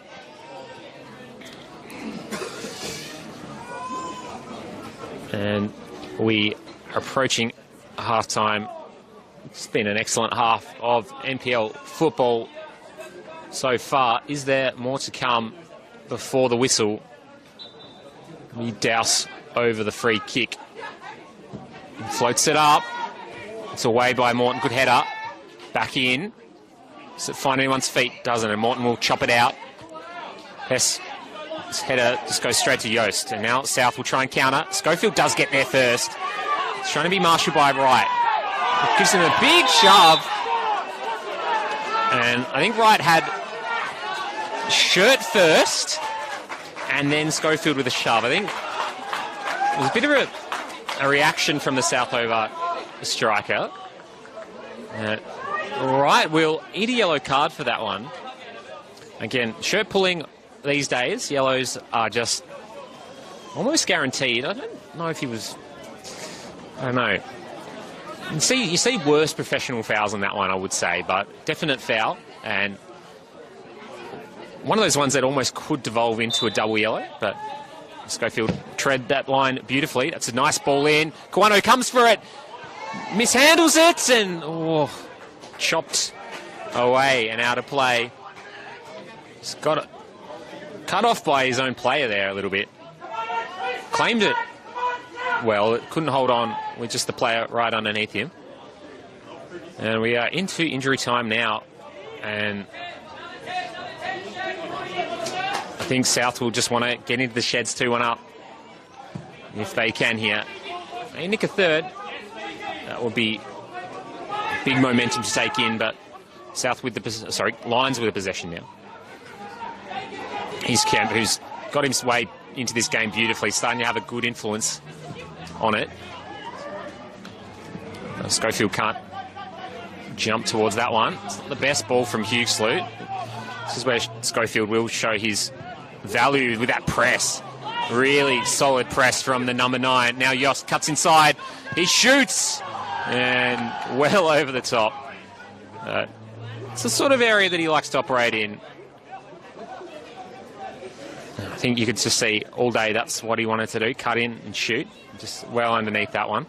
And we are approaching half-time. It's been an excellent half of NPL football so far. Is there more to come before the whistle? We douse over the free kick. He floats it up. It's away by Morton. Good header. Back in. Does it find anyone's feet? Doesn't. And Morton will chop it out. Hess. His header just goes straight to Yost. And now South will try and counter. Schofield does get there first. He's trying to be marshalled by Wright. It gives him a big shove. And I think Wright had Shirt first, and then Schofield with a shove. I think it was a bit of a reaction from the South Hobart striker. Wright will eat a yellow card for that one. Again, shirt pulling these days, yellows are just almost guaranteed. I don't know if he was... I don't know. You see worse professional fouls on that one, I would say, but definite foul, and one of those ones that almost could devolve into a double yellow, but Schofield tread that line beautifully. That's a nice ball in. Kawano comes for it, mishandles it, and chopped away and out of play. He's got it cut off by his own player there a little bit. Claimed it well, it couldn't hold on with just the player right underneath him. And we are into injury time now, and I think South will just want to get into the sheds 2-1 up if they can here. They nick a third. That will be big momentum to take in, but South with the Lions with the possession now. Here's Kemp, who's got his way into this game beautifully, starting to have a good influence on it. Schofield can't jump towards that one. It's not the best ball from Hughesloot. This is where Schofield will show his value with that press. Really solid press from the number 9. Now Yost cuts inside. He shoots. And well over the top. It's the sort of area that he likes to operate in. I think you could just see all day that's what he wanted to do, cut in and shoot. Just well underneath that one.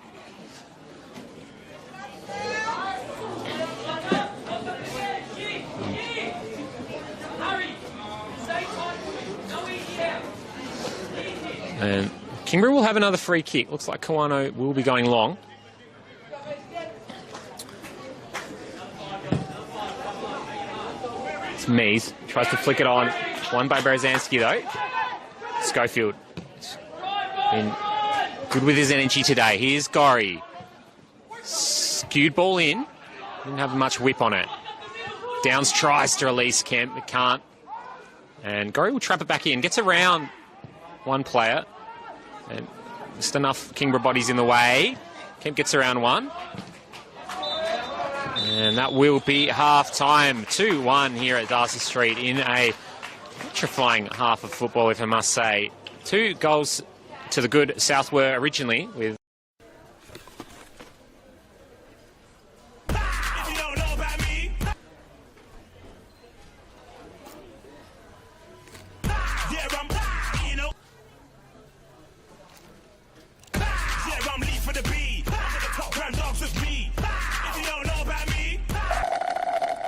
And Kingborough will have another free kick. Looks like Kawano will be going long. It's Mees. Tries to flick it on. One by Brzezinski, though. Schofield. Been good with his energy today. Here's Gorry. Skewed ball in. Didn't have much whip on it. Downs tries to release Kemp, but can't. And Gorry will trap it back in. Gets around one player. And just enough Kingborough bodies in the way. Kemp gets around one. And that will be half-time. 2-1 here at Darcy Street in a electrifying half of football, if I must say. 2 goals to the good South were originally with...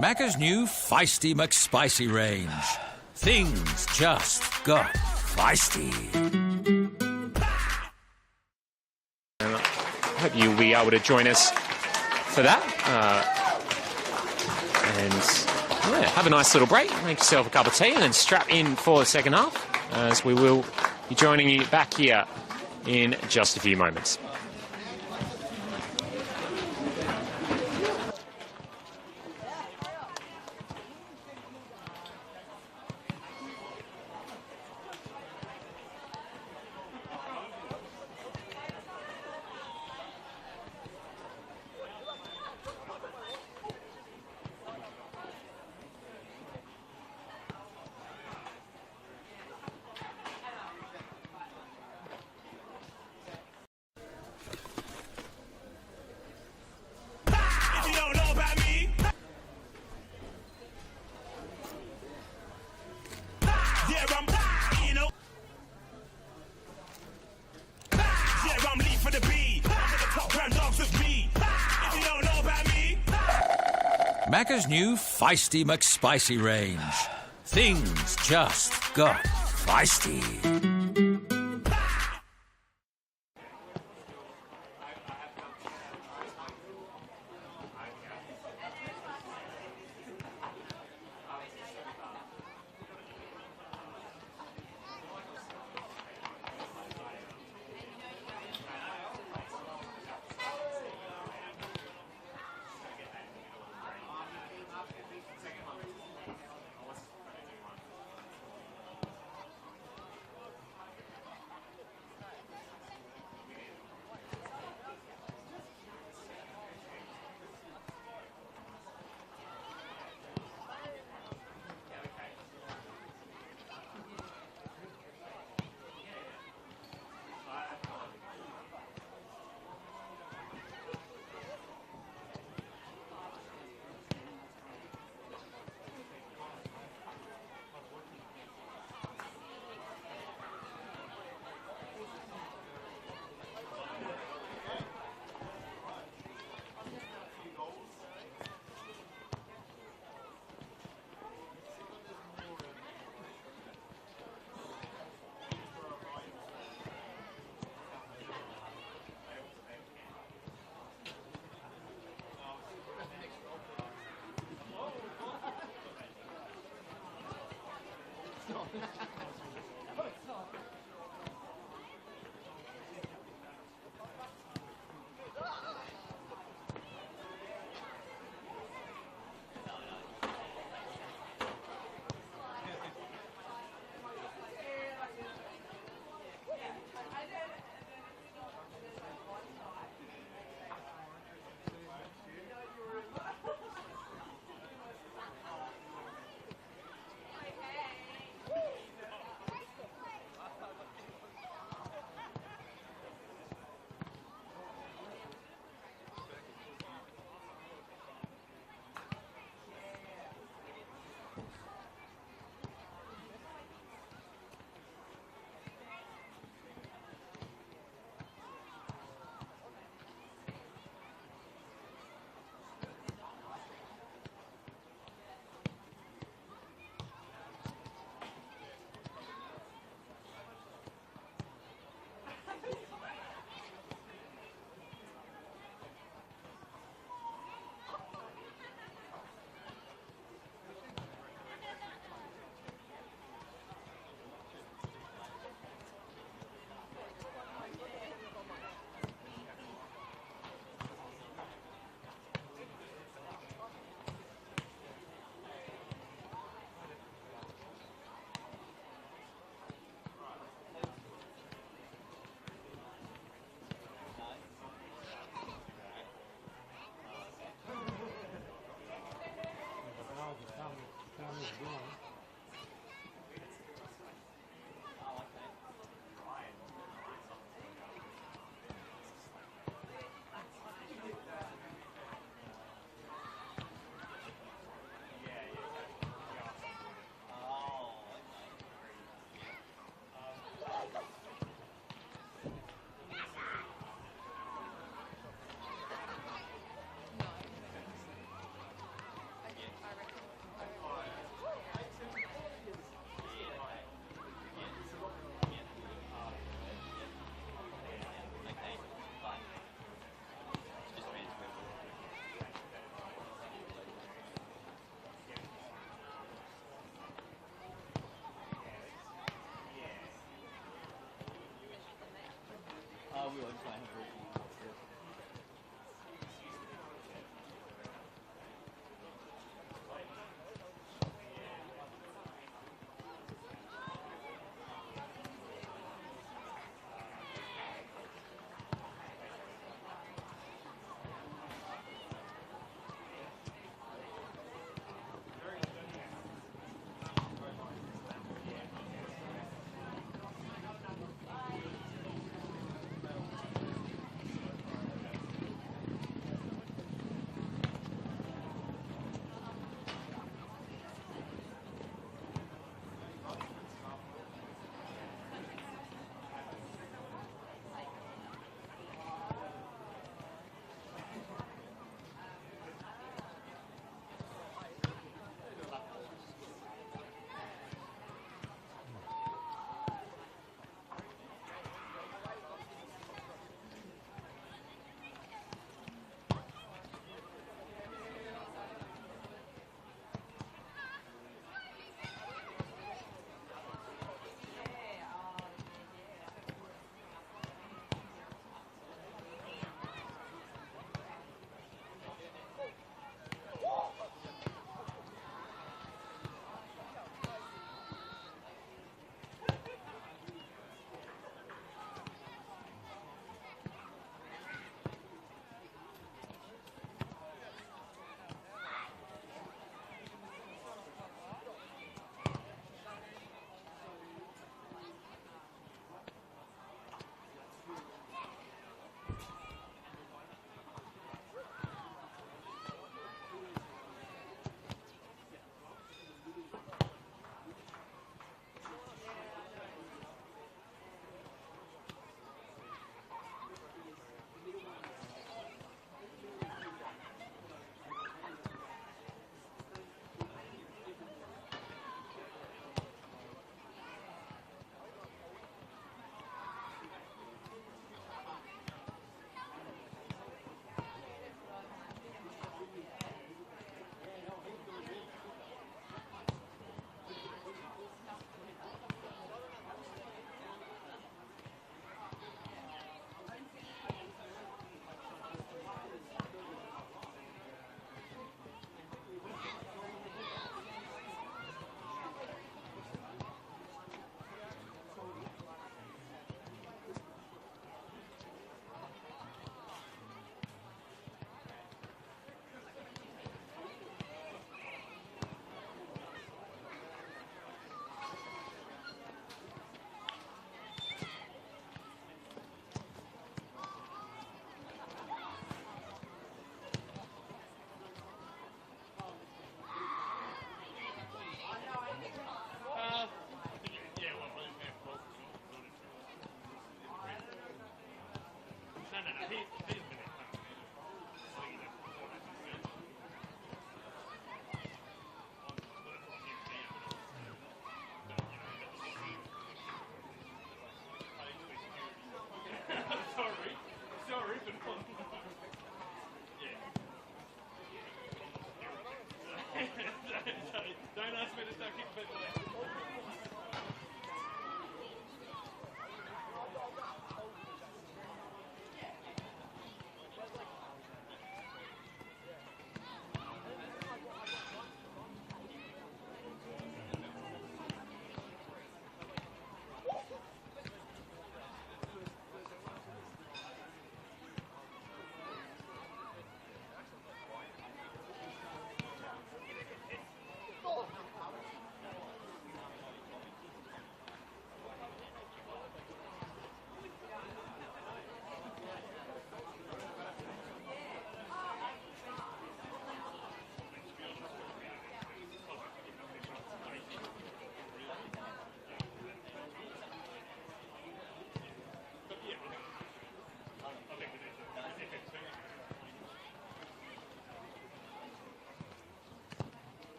Macca's new Feisty McSpicy range. Things just got feisty. And I hope you'll be able to join us for that. And have a nice little break, make yourself a cup of tea, and then strap in for the second half, as we will be joining you back here in just a few moments. Macca's new Feisty McSpicy range. Things just got feisty.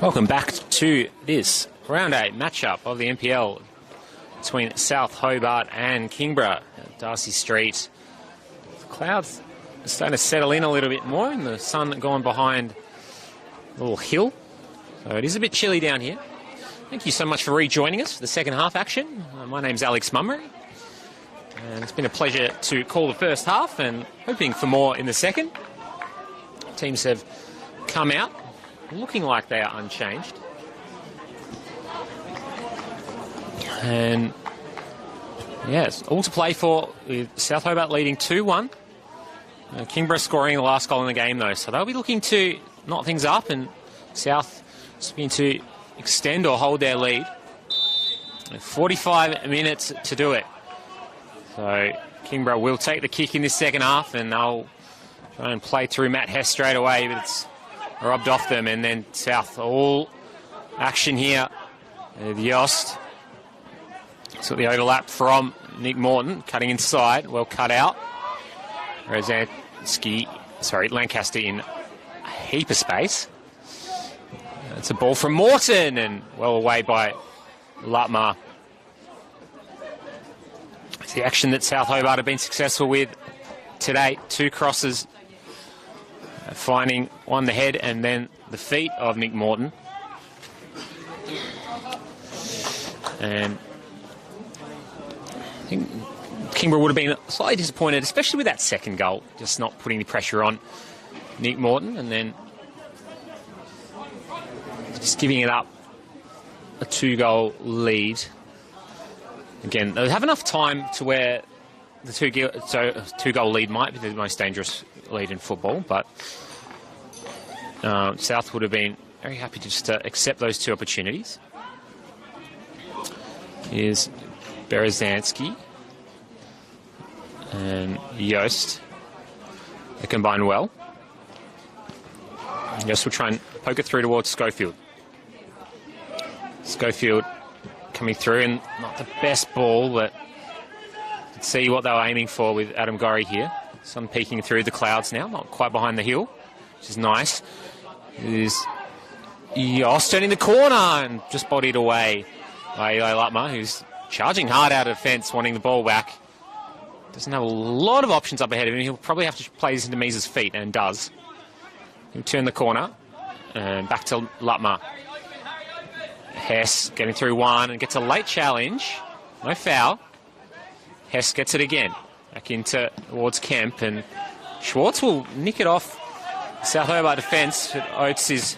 Welcome back to this round 8 matchup of the NPL between South Hobart and Kingborough at Darcy Street. The clouds are starting to settle in a little bit more and the sun gone behind a little hill. So it is a bit chilly down here. Thank you so much for rejoining us for the second half action. My name's Alex Mummery. And it's been a pleasure to call the first half and hoping for more in the second. Teams have come out looking like they are unchanged. And yes, all to play for with South Hobart leading 2-1. Kingborough scoring the last goal in the game though, so they'll be looking to knot things up and South looking to extend or hold their lead. 45 minutes to do it. So Kingborough will take the kick in this second half and they'll try and play through Matt Hess straight away, but it's rubbed off them. And then South all action here. Yost. So the overlap from Nick Morton, cutting inside, well cut out. Lancaster in a heap of space. It's a ball from Morton and well away by Lutmar. It's the action that South Hobart have been successful with today. 2 crosses, finding one the head and then the feet of Nick Morton. And I think Kingborough would have been slightly disappointed, especially with that second goal, just not putting the pressure on Nick Morton and then just giving it up a 2-goal lead. Again, they have enough time to where the 2-goal lead might be the most dangerous lead in football, but South would have been very happy to just accept those 2 opportunities. Here's Berezanski and Yost. They combine well. Yost will try and poke it through towards Schofield. Schofield coming through and not the best ball, but you can see what they were aiming for with Adam Gorry here. Sun peeking through the clouds now, not quite behind the hill, which is nice. Is Yost turning the corner and just bodied away by Eli Lutmar, who's charging hard out of defence, wanting the ball back. Doesn't have a lot of options up ahead of him. He'll probably have to play this into Meese's feet, and does. He'll turn the corner and back to Lutmar. Hess getting through one and gets a late challenge. No foul. Hess gets it again. Back into towards Kemp, and Schwartz will nick it off South Hobart defence. Oates is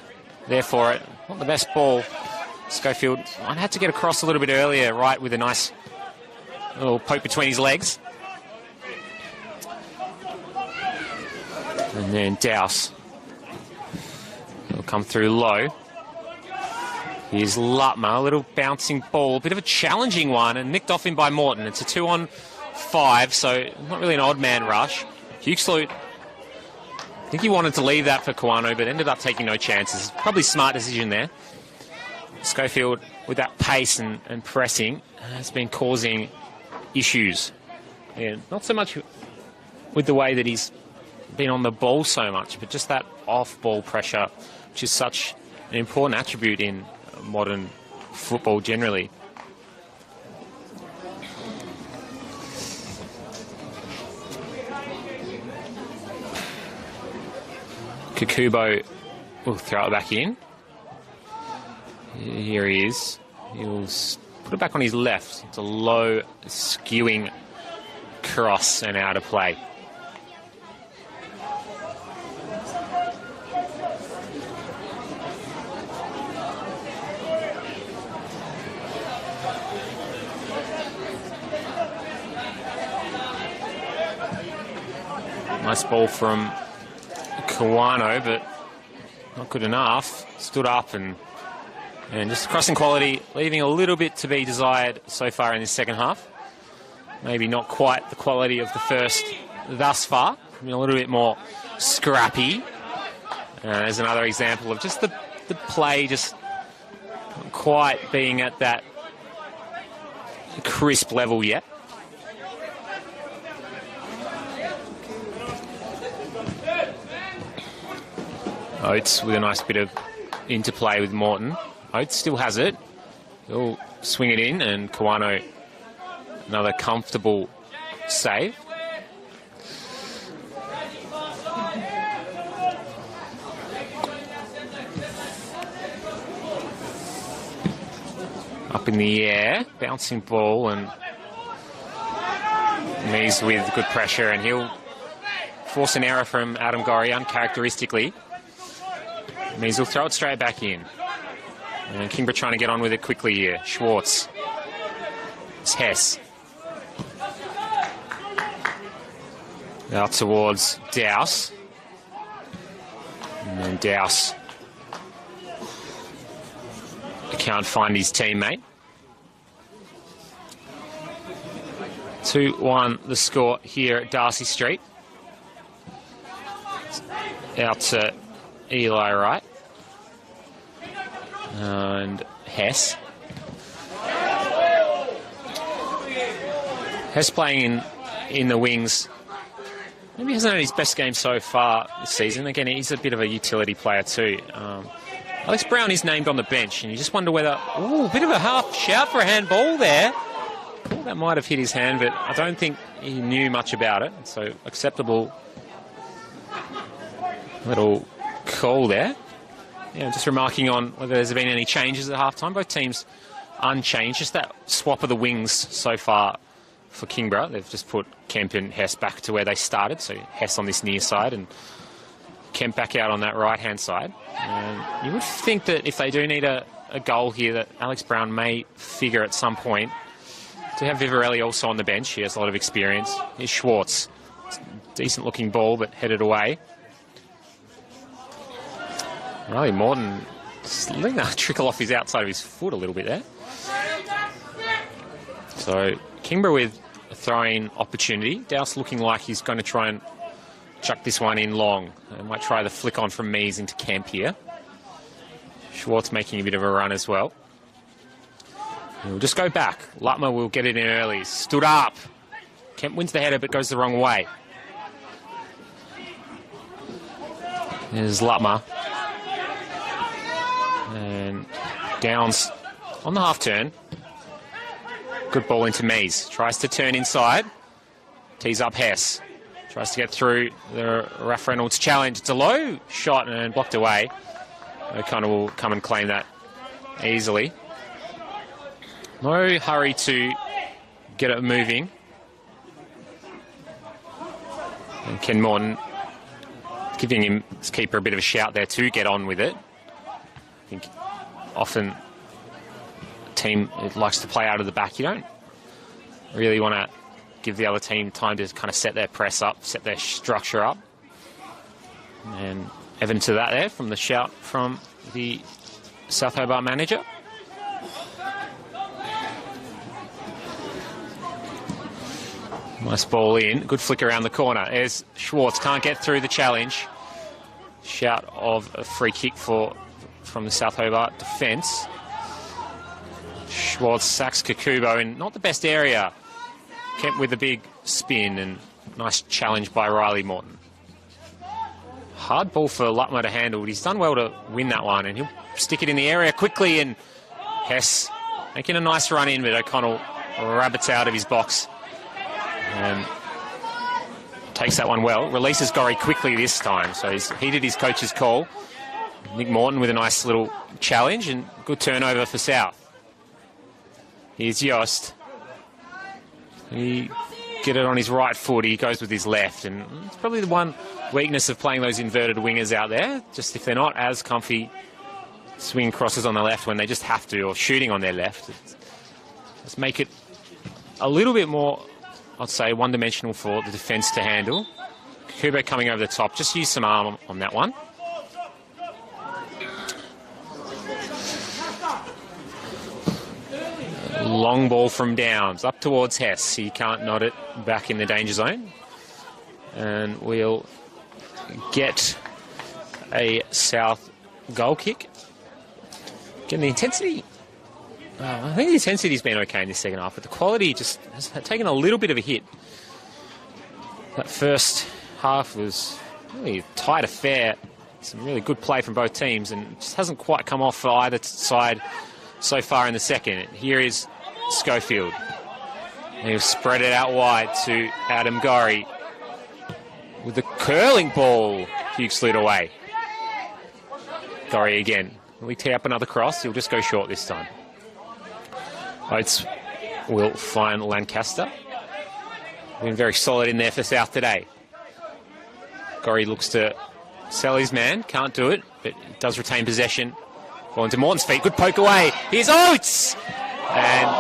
there for it. Not the best ball. Schofield might have to get across a little bit earlier, right, with a nice little poke between his legs. And then Douse will come through low. Here's Lutmar, a little bouncing ball, a bit of a challenging one, and nicked off him by Morton. It's a 2-on-5, so not really an odd man rush. Huxley, I think he wanted to leave that for Kawano, but ended up taking no chances. Probably smart decision there. Schofield, with that pace and pressing, has been causing issues. Yeah, not so much with the way that he's been on the ball so much, but just that off-ball pressure, which is such an important attribute in modern football generally. Kakubo will throw it back in. Here he is. He'll put it back on his left. It's a low, skewing cross and out of play. Nice ball from Kawano, but not good enough. Stood up and just crossing quality, leaving a little bit to be desired so far in this second half. Maybe not quite the quality of the first thus far. I mean, a little bit more scrappy. There's another example of just the play just not quite being at that crisp level yet. Oates with a nice bit of into play with Morton. Oates still has it. He'll swing it in, and Kawano, another comfortable save. Up in the air, bouncing ball, and Mees with good pressure, and he'll force an error from Adam Gorry uncharacteristically. Mees will throw it straight back in. And Kingborough trying to get on with it quickly here. Schwartz. It's Hess. Now towards Dowse. And then Dowse can't find his teammate. 2-1 the score here at Darcy Street. Out to Eli Wright. And Hess. Hess playing in the wings. Maybe he hasn't had his best game so far this season. Again, he's a bit of a utility player too. Alex Brown is named on the bench, and you just wonder whether... Ooh, a bit of a half shout for a handball there. Well, that might have hit his hand, but I don't think he knew much about it. So, acceptable little call there. Yeah, just remarking on whether there's been any changes at halftime. Both teams unchanged. Just that swap of the wings so far for Kingborough. They've just put Kemp and Hess back to where they started. So, Hess on this near side and Kemp back out on that right-hand side. And you would think that if they do need a goal here, that Alex Brown may figure at some point. To have Vivarelli also on the bench, he has a lot of experience. Here's Schwartz. Decent-looking ball, but headed away. Riley Morton letting that trickle off his outside of his foot a little bit there. So Kingborough with a throwing opportunity. Dowse looking like he's going to try and chuck this one in long. I might try the flick on from Mees into Kemp here. Schwartz making a bit of a run as well. We'll just go back. Lutmer will get it in early. Stood up. Kemp wins the header but goes the wrong way. There's Lutmer. And Downs on the half turn. Good ball into Mees. Tries to turn inside. Tees up Hess. Tries to get through the Ralph Reynolds challenge. It's a low shot and blocked away. O'Connor will come and claim that easily. No hurry to get it moving. And Ken Morton giving his keeper a bit of a shout there to get on with it. I think often a team likes to play out of the back. You don't really want to give the other team time to kind of set their press up, set their structure up. And evidence of that there from the shout from the South Hobart manager. Nice ball in. Good flick around the corner. There's Schwartz. Can't get through the challenge. Shout of a free kick from the South Hobart defence. Schwartz sacks Kakubo in not the best area. Kemp with a big spin and nice challenge by Riley Morton. Hard ball for Lutmer to handle, but he's done well to win that one, and he'll stick it in the area quickly, and Hess making a nice run in, but O'Connell rabbits out of his box and takes that one well. Releases Gorry quickly this time, so he's heeded his coach's call. Nick Morton with a nice little challenge and good turnover for South. Here's Yost. He get it on his right foot, he goes with his left, and it's probably the one weakness of playing those inverted wingers out there. Just if they're not as comfy swinging crosses on the left when they just have to, or shooting on their left, let's make it a little bit more, I'd say, one-dimensional for the defence to handle. Kubo coming over the top, just use some arm on that one. Long ball from Downs, up towards Hess. He can't nod it back in the danger zone. And we'll get a South goal kick. Again, the intensity, I think the intensity's been okay in this second half, but the quality just has taken a little bit of a hit. That first half was really a tight affair Some really good play from both teams, and it just hasn't quite come off for either side so far in the second. Here is Schofield. He'll spread it out wide to Adam Gorry. With the curling ball, Hughes slid away. Gorry again. Will he tee up another cross? He'll just go short this time. Oates will find Lancaster. Been very solid in there for South today. Gorry looks to sell his man. Can't do it, but he does retain possession. Ball into Morton's feet. Good poke away. Here's Oates! And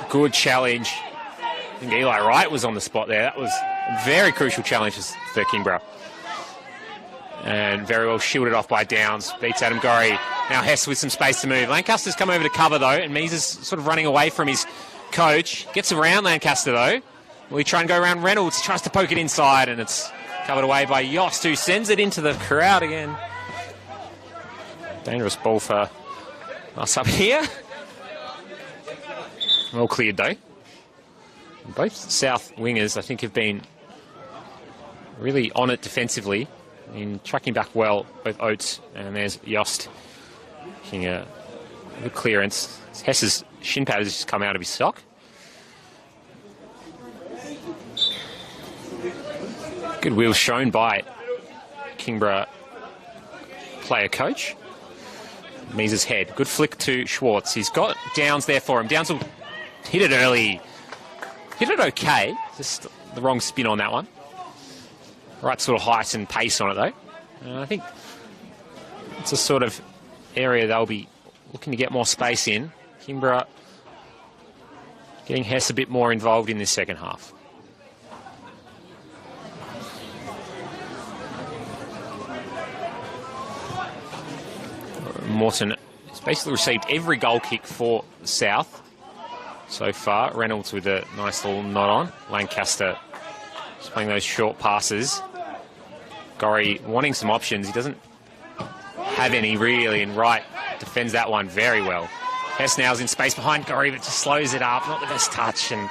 good challenge. I think Eli Wright was on the spot there. That was a very crucial challenge for Kingborough. And very well shielded off by Downs. Beats Adam Gorry. Now Hess with some space to move. Lancaster's come over to cover, though, and Mees is sort of running away from his coach. Gets around Lancaster, though. Will he try and go around Reynolds? He tries to poke it inside, and it's covered away by Yost, who sends it into the crowd again. Dangerous ball for us up here. Well cleared, though. Both South wingers, I think, have been really on it defensively, in tracking back well, both Oates, and there's Yost making a good clearance. Hess's shin pad has just come out of his sock. Good will shown by Kingborough player coach. Mees' head. Good flick to Schwartz. He's got Downs there for him. Downs will hit it early. Hit it okay. Just the wrong spin on that one. Right sort of height and pace on it, though. I think it's a sort of area they'll be looking to get more space in. Kingborough getting Hess a bit more involved in this second half. Morton has basically received every goal kick for South so far. Reynolds with a nice little nod on. Lancaster just playing those short passes. Gorry wanting some options. He doesn't have any really, and Wright defends that one very well. Hess now's in space behind Gorry, but just slows it up. Not the best touch, and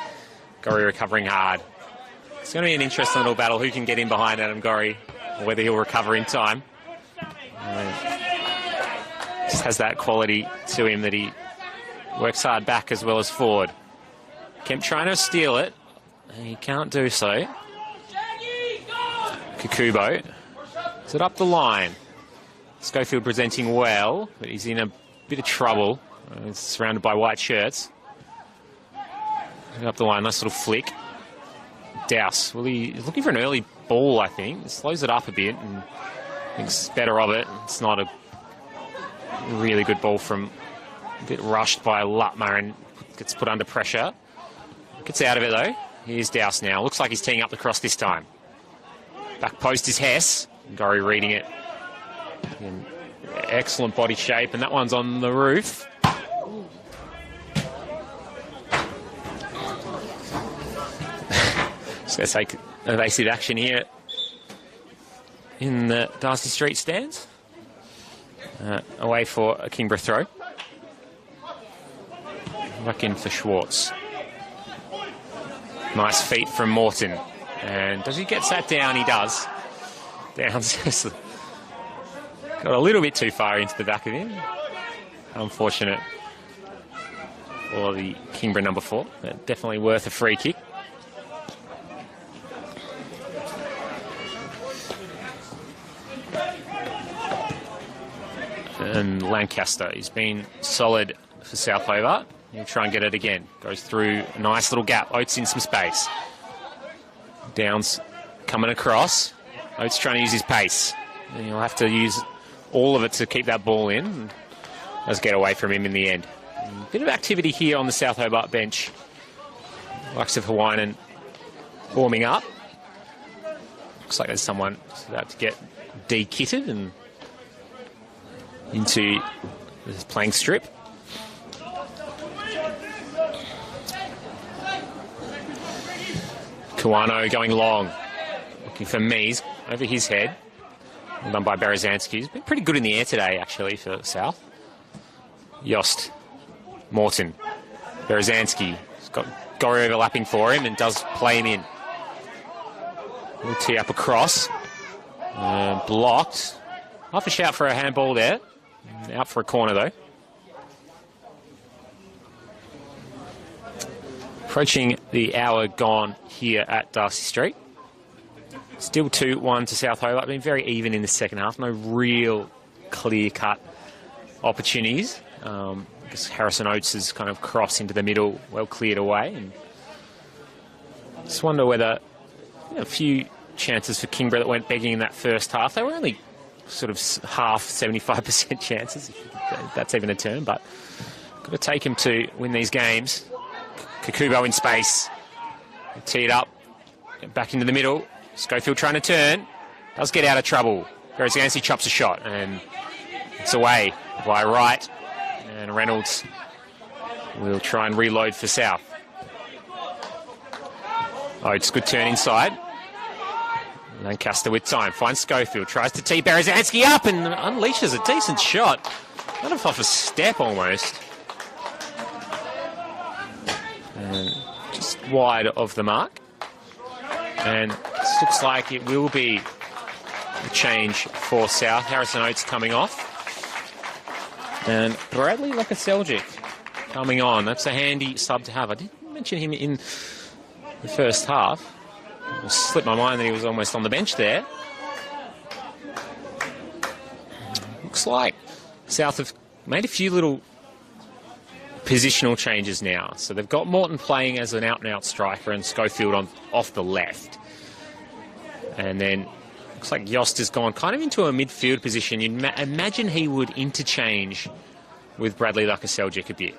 Gorry recovering hard. It's going to be an interesting little battle. Who can get in behind Adam Gorry, or whether he'll recover in time. Just has that quality to him that he works hard back as well as forward. Kemp trying to steal it, and he can't do so. Kakubo. Is it up the line? Schofield presenting well, but he's in a bit of trouble. He's surrounded by white shirts. Up the line, nice little flick. Douse. Well, he's looking for an early ball, I think. He slows it up a bit and thinks better of it. It's not a really good ball from a bit rushed by Lutmer and gets put under pressure. Gets out of it, though. Here's Douse now. Looks like he's teeing up the cross this time. Back post is Hess. Gorry reading it. In excellent body shape, and that one's on the roof. Just going to take evasive action here in the Darcy Street stands. Away for a Kingborough throw. Back in for Schwartz. Nice feet from Morton. And does he get sat down? He does. Downs just got a little bit too far into the back of him. Unfortunate for the Kingborough number 4. But definitely worth a free kick. And Lancaster, he's been solid for South Hobart. He'll try and get it again. Goes through a nice little gap. Oates in some space. Downs coming across. Oates trying to use his pace. And he'll have to use all of it to keep that ball in. And does get away from him in the end. A bit of activity here on the South Hobart bench. Likes of Hawaiian warming up. Looks like there's someone about to get de-kitted and into the playing strip. Kawano going long, looking for Mees over his head. Well done by Berezanski. He's been pretty good in the air today, actually, for South. Yost, Morton, Berezanski. He's got Gorry overlapping for him and does play him in. We'll tee up across. Blocked. Half a shout for a handball there. Out for a corner, though. Approaching the hour gone here at Darcy Street. Still 2-1 to South Hobart. Been very even in the second half. No real clear-cut opportunities. I guess Harrison Oates has kind of crossed into the middle, well cleared away. And just wonder whether a few chances for Kingborough that went begging in that first half. They were only sort of half 75% chances, if that's even a term, but got to take him to win these games. Kikubo in space. Tee it up. Back into the middle. Schofield trying to turn. Does get out of trouble. Berezianski chops a shot and it's away by Wright. And Reynolds will try and reload for South. Oates, good turn inside. Lancaster with time. Finds Schofield. Tries to tee Berezianski up and unleashes a decent shot. Kind of off a step almost. And just wide of the mark. And this looks like it will be a change for South. Harrison Oates coming off. And Bradley Lukaseljic coming on. That's a handy sub to have. I didn't mention him in the first half. It slipped my mind that he was almost on the bench there. Looks like South have made a few little positional changes now. So they've got Morton playing as an out-and-out striker and Schofield off the left. And then looks like Yost has gone kind of into a midfield position. You'd imagine he would interchange with Bradley Lukaseljic a bit.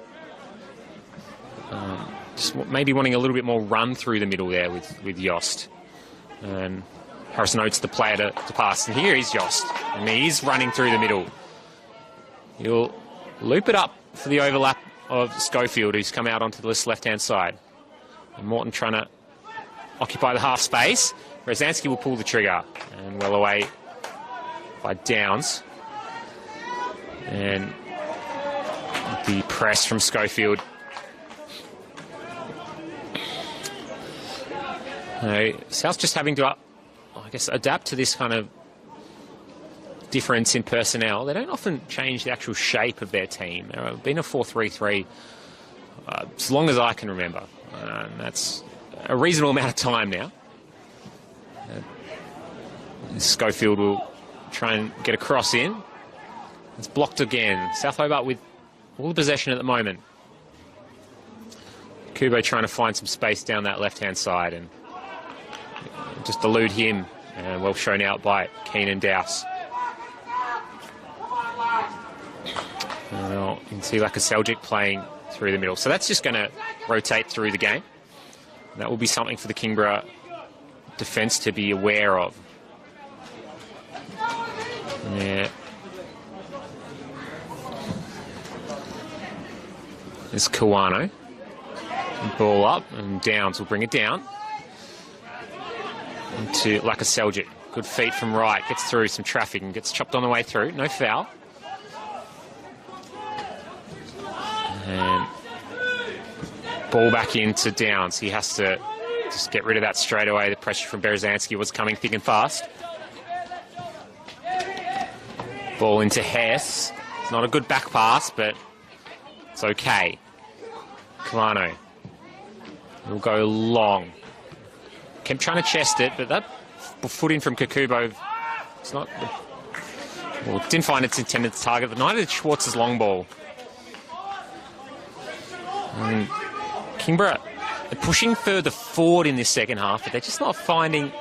Just maybe wanting a little bit more run through the middle there with Yost. And Harrison Oates the player to pass. And here is Yost. And he's running through the middle. He'll loop it up for the overlap of Schofield, who's come out onto this left-hand side. And Morton trying to occupy the half space. Berezianski will pull the trigger. And well away by Downs. And the press from Schofield. South just having to, I guess, adapt to this kind of difference in personnel. They don't often change the actual shape of their team. They've been a 4-3-3 as long as I can remember. And that's a reasonable amount of time now. Schofield will try and get a cross in. It's blocked again. South Hobart with all the possession at the moment. Kubo trying to find some space down that left-hand side and just elude him. And well shown out by Keenan Dowse. Well, you can see Lukaseljic playing through the middle. So that's just going to rotate through the game. That will be something for the Kingborough defence to be aware of. Yeah. There's Kawano. Ball up, and Downs will bring it down. Into Lukaseljic. Good feet from Wright. Gets through some traffic and gets chopped on the way through. No foul. And ball back into Downs. He has to just get rid of that straight away. The pressure from Berezianski was coming thick and fast. Ball into Hess. It's not a good back pass, but it's okay. Kawano will go long. Kept trying to chest it, but that foot in from Kikubo, it's not. Well, didn't find its intended target, but neither did Schwartz's long ball. And Kingborough are pushing further forward in this second half, but they're just not finding,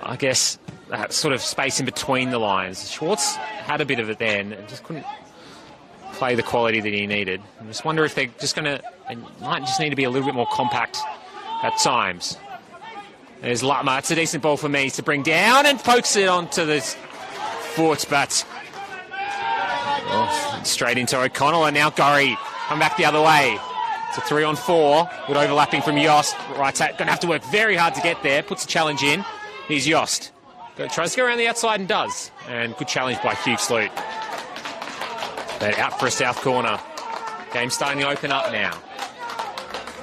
I guess, that sort of space in between the lines. Schwartz had a bit of it then and just couldn't play the quality that he needed. I just wonder if they're just going to, they might just need to be a little bit more compact at times. There's Lutmer. It's a decent ball for me to bring down and pokes it onto the foot, but straight into O'Connell, and now Gorrie come back the other way. It's a 3-on-4 with overlapping from Yost. Right, going to have to work very hard to get there. Puts a challenge in. Here's Yost. Tries to go around the outside and does. And good challenge by Hugh Sloot. But out for a South corner. Game starting to open up now.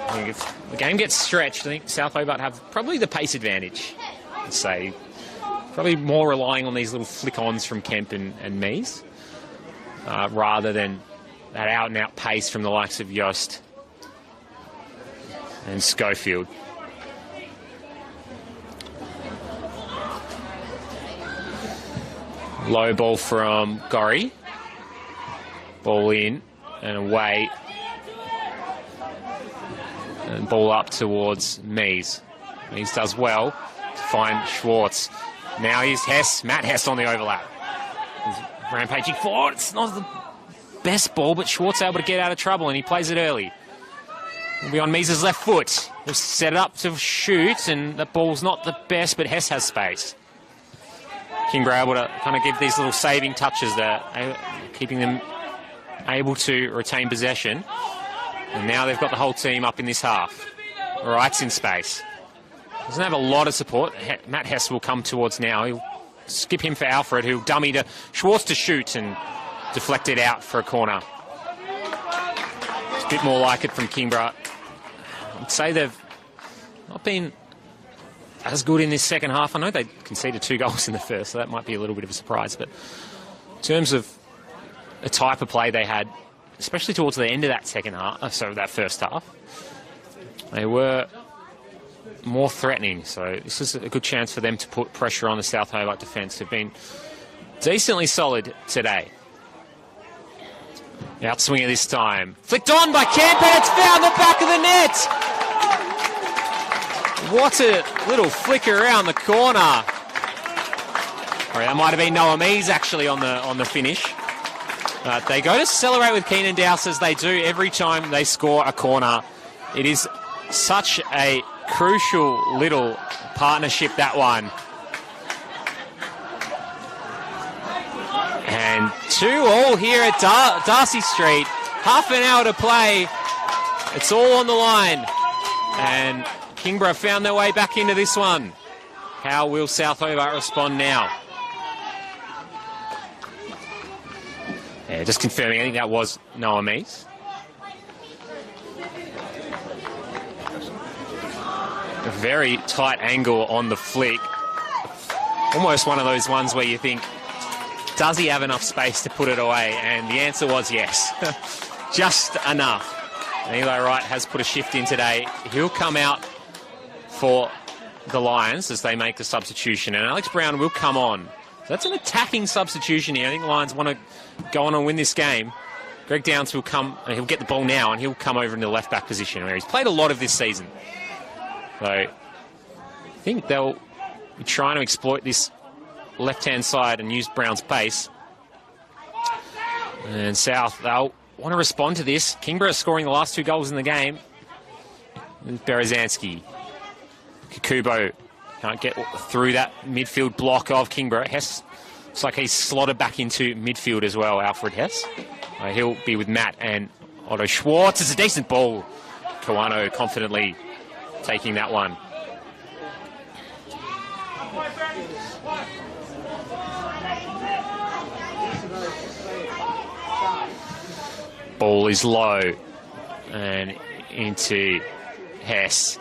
I think if the game gets stretched, I think South Hobart have probably the pace advantage. Let's say Probably more relying on these little flick-ons from Kemp and Mies, rather than that out-and-out pace from the likes of Yost and Schofield. Low ball from Gorry. Ball in and away. And ball up towards Mies. Mies does well to find Schwartz. Now here's Hess. Matt Hess on the overlap. He's rampaging forward. It's not the best ball, but Schwartz able to get out of trouble, and he plays it early. He'll be on Mies' left foot. He'll set it up to shoot, and the ball's not the best, but Hess has space. Kingborough able to kind of give these little saving touches there, keeping them able to retain possession. And now they've got the whole team up in this half. Wright's in space. Doesn't have a lot of support. Matt Hess will come towards now. He'll skip him for Alfred, who'll dummy to Schwartz to shoot and deflect it out for a corner. It's a bit more like it from Kingborough. I'd say they've not been as good in this second half. I know they conceded 2 goals in the first, so that might be a little bit of a surprise. But in terms of the type of play they had, especially towards the end of that second half, that first half, they were more threatening. So this is a good chance for them to put pressure on the South Hobart defence. They've been decently solid today. Outswinger this time. Flicked on by Kemp, and it's found the back of the net. What a little flicker around the corner. That might have been Noah Mies actually on the finish. They go to celebrate with Keenan Dowse, as they do every time they score a corner. It is such a crucial little partnership, that one. And 2-2 here at Darcy Street. Half an hour to play. It's all on the line. And Kingborough found their way back into this one. How will South Hobart respond now? Yeah, just confirming, I think that was Noah Mies. A very tight angle on the flick. Almost one of those ones where you think, does he have enough space to put it away? And the answer was yes. Just enough. And Eli Wright has put a shift in today. He'll come out for the Lions as they make the substitution. And Alex Brown will come on. So that's an attacking substitution here. I think the Lions want to go on and win this game. Greg Downs will come, he'll get the ball now, and he'll come over into the left-back position, where he's played a lot of this season. So I think they'll be trying to exploit this left-hand side and use Brown's pace. And South, they'll want to respond to this. Kingborough scoring the last 2 goals in the game. Berezanski. Kukubo can't get through that midfield block of Kingborough. Hess looks like he's slotted back into midfield as well, Alfred Hess. He'll be with Matt and Otto Schwartz. It's a decent ball. Kawano confidently taking that one. Ball is low and into Hess.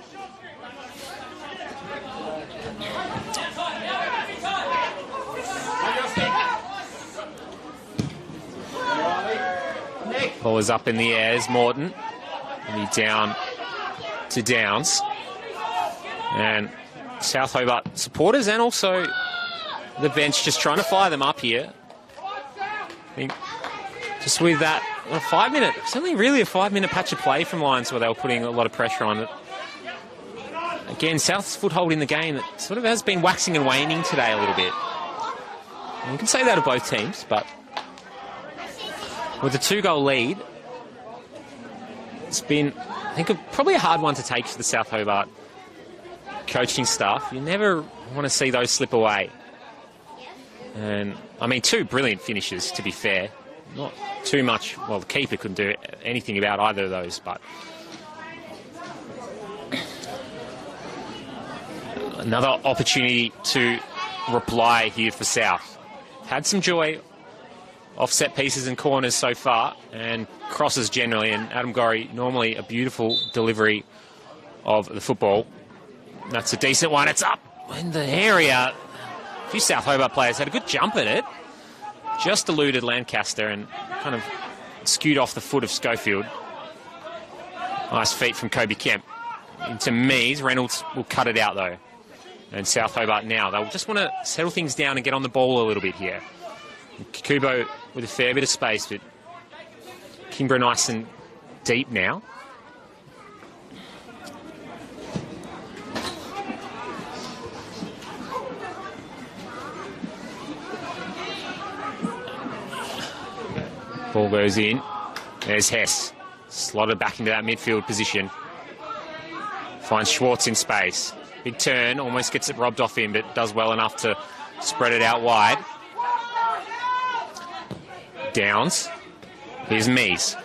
Ball is up in the air as Morton. And he's down to Downs. And South Hobart supporters and also the bench just trying to fire them up here. I think just with that 5 minute, it's only really a 5 minute patch of play from Lions where they were putting a lot of pressure on it. Again, South's foothold in the game that sort of has been waxing and waning today a little bit. And you can say that of both teams, but with a 2-goal lead, it's been, I think, probably a hard one to take for the South Hobart coaching staff. You never want to see those slip away. And, I mean, 2 brilliant finishes, to be fair. Not too much. Well, the keeper couldn't do anything about either of those, but another opportunity to reply here for South. Had some joy off set pieces and corners so far, and crosses generally, and Adam Gorry, normally a beautiful delivery of the football. That's a decent one. It's up in the area. few South Hobart players had a good jump at it. Just eluded Lancaster and kind of skewed off the foot of Schofield. Nice feet from Kobe Kemp. Into Mees. Reynolds will cut it out, though. And South Hobart now, they'll just want to settle things down and get on the ball a little bit here. Kubo with a fair bit of space, but Kingborough nice and deep now. Ball goes in. There's Hess. Slotted back into that midfield position. Finds Schwartz in space. Big turn, almost gets it robbed off him, but does well enough to spread it out wide. Downs. Here's Mees.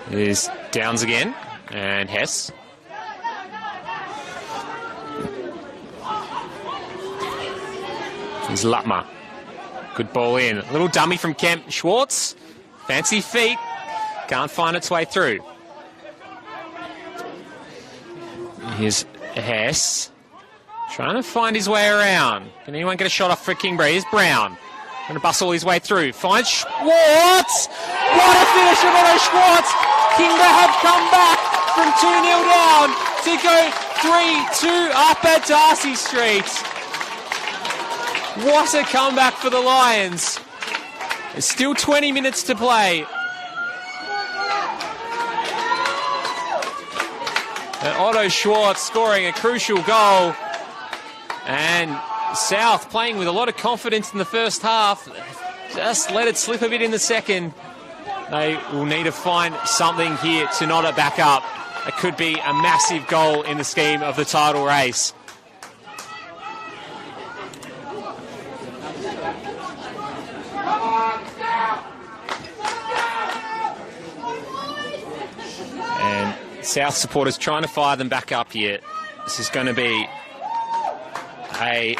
Here's Downs again. And Hess. Here's Lutmer. Good ball in. A little dummy from Kemp. Schwartz. Fancy feet. Can't find its way through. Here's Hess. Trying to find his way around. Can anyone get a shot off for Kingborough? Here's Brown. Going to bustle his way through. Finds Schwartz! What a finish from Otto Schwartz! Kingborough have come back from 2-0 down to go 3-2 up at Darcy Street. What a comeback for the Lions. There's still 20 minutes to play. And Otto Schwartz scoring a crucial goal. And South playing with a lot of confidence in the first half. Just let it slip a bit in the second. They will need to find something here to knot it back up. It could be a massive goal in the scheme of the title race. And South supporters trying to fire them back up here. This is going to be a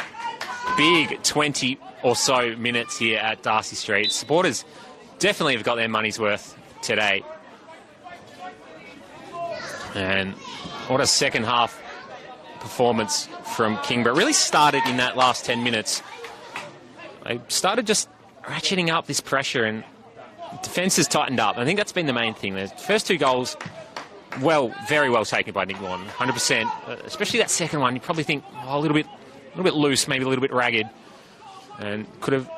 big 20 or so minutes here at Darcy Street. Supporters definitely have got their money's worth today. And what a second half performance from Kingborough. Really started in that last 10 minutes. They started just ratcheting up this pressure and defence has tightened up. I think that's been the main thing. The first two goals, very well taken by Nick Morton, 100%. Especially that second one, you probably think a little bit loose, maybe a little bit ragged, and could have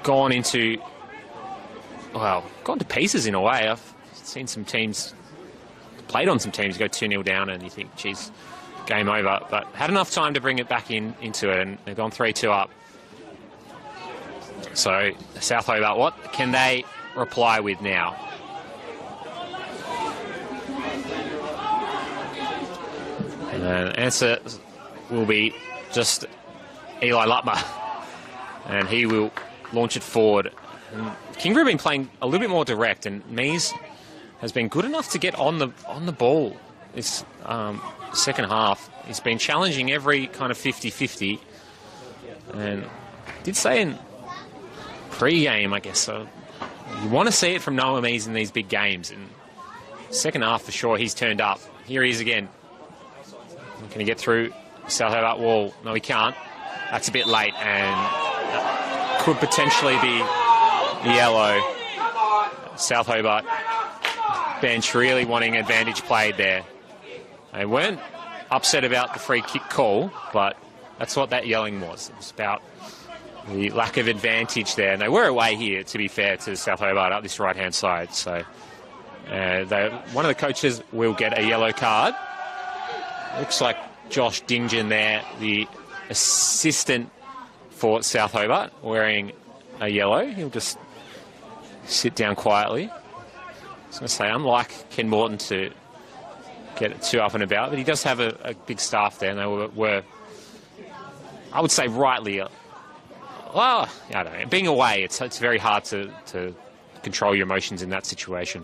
gone to pieces in a way. I've seen some teams, played on some teams, go 2-0 down and you think, geez, game over. But had enough time to bring it back into it, and they've gone 3-2 up. So South Hobart, what can they reply with now? And the answer will be just Eli Lutmer, and he will launch it forward. And Kingborough have been playing a little bit more direct, and Mees has been good enough to get on the ball this second half. He's been challenging every kind of 50-50, and did say in pre-game, I guess, so you want to see it from Noah Mees in these big games, and second half for sure he's turned up. Here he is again. Can he get through South Hobart wall? No, he can't. That's a bit late, and could potentially be yellow. South Hobart bench really wanting advantage played there. They weren't upset about the free kick call, but that's what that yelling was. It was about the lack of advantage there. And they were away here, to be fair, to South Hobart up this right-hand side. So one of the coaches will get a yellow card. Looks like Josh Dingen there, the assistant for South Hobart, wearing a yellow. He'll just sit down quietly. I was going to say, unlike Ken Morton to get it too up and about, but he does have a big staff there, and they were I would say rightly, I don't know, being away, it's very hard to control your emotions in that situation.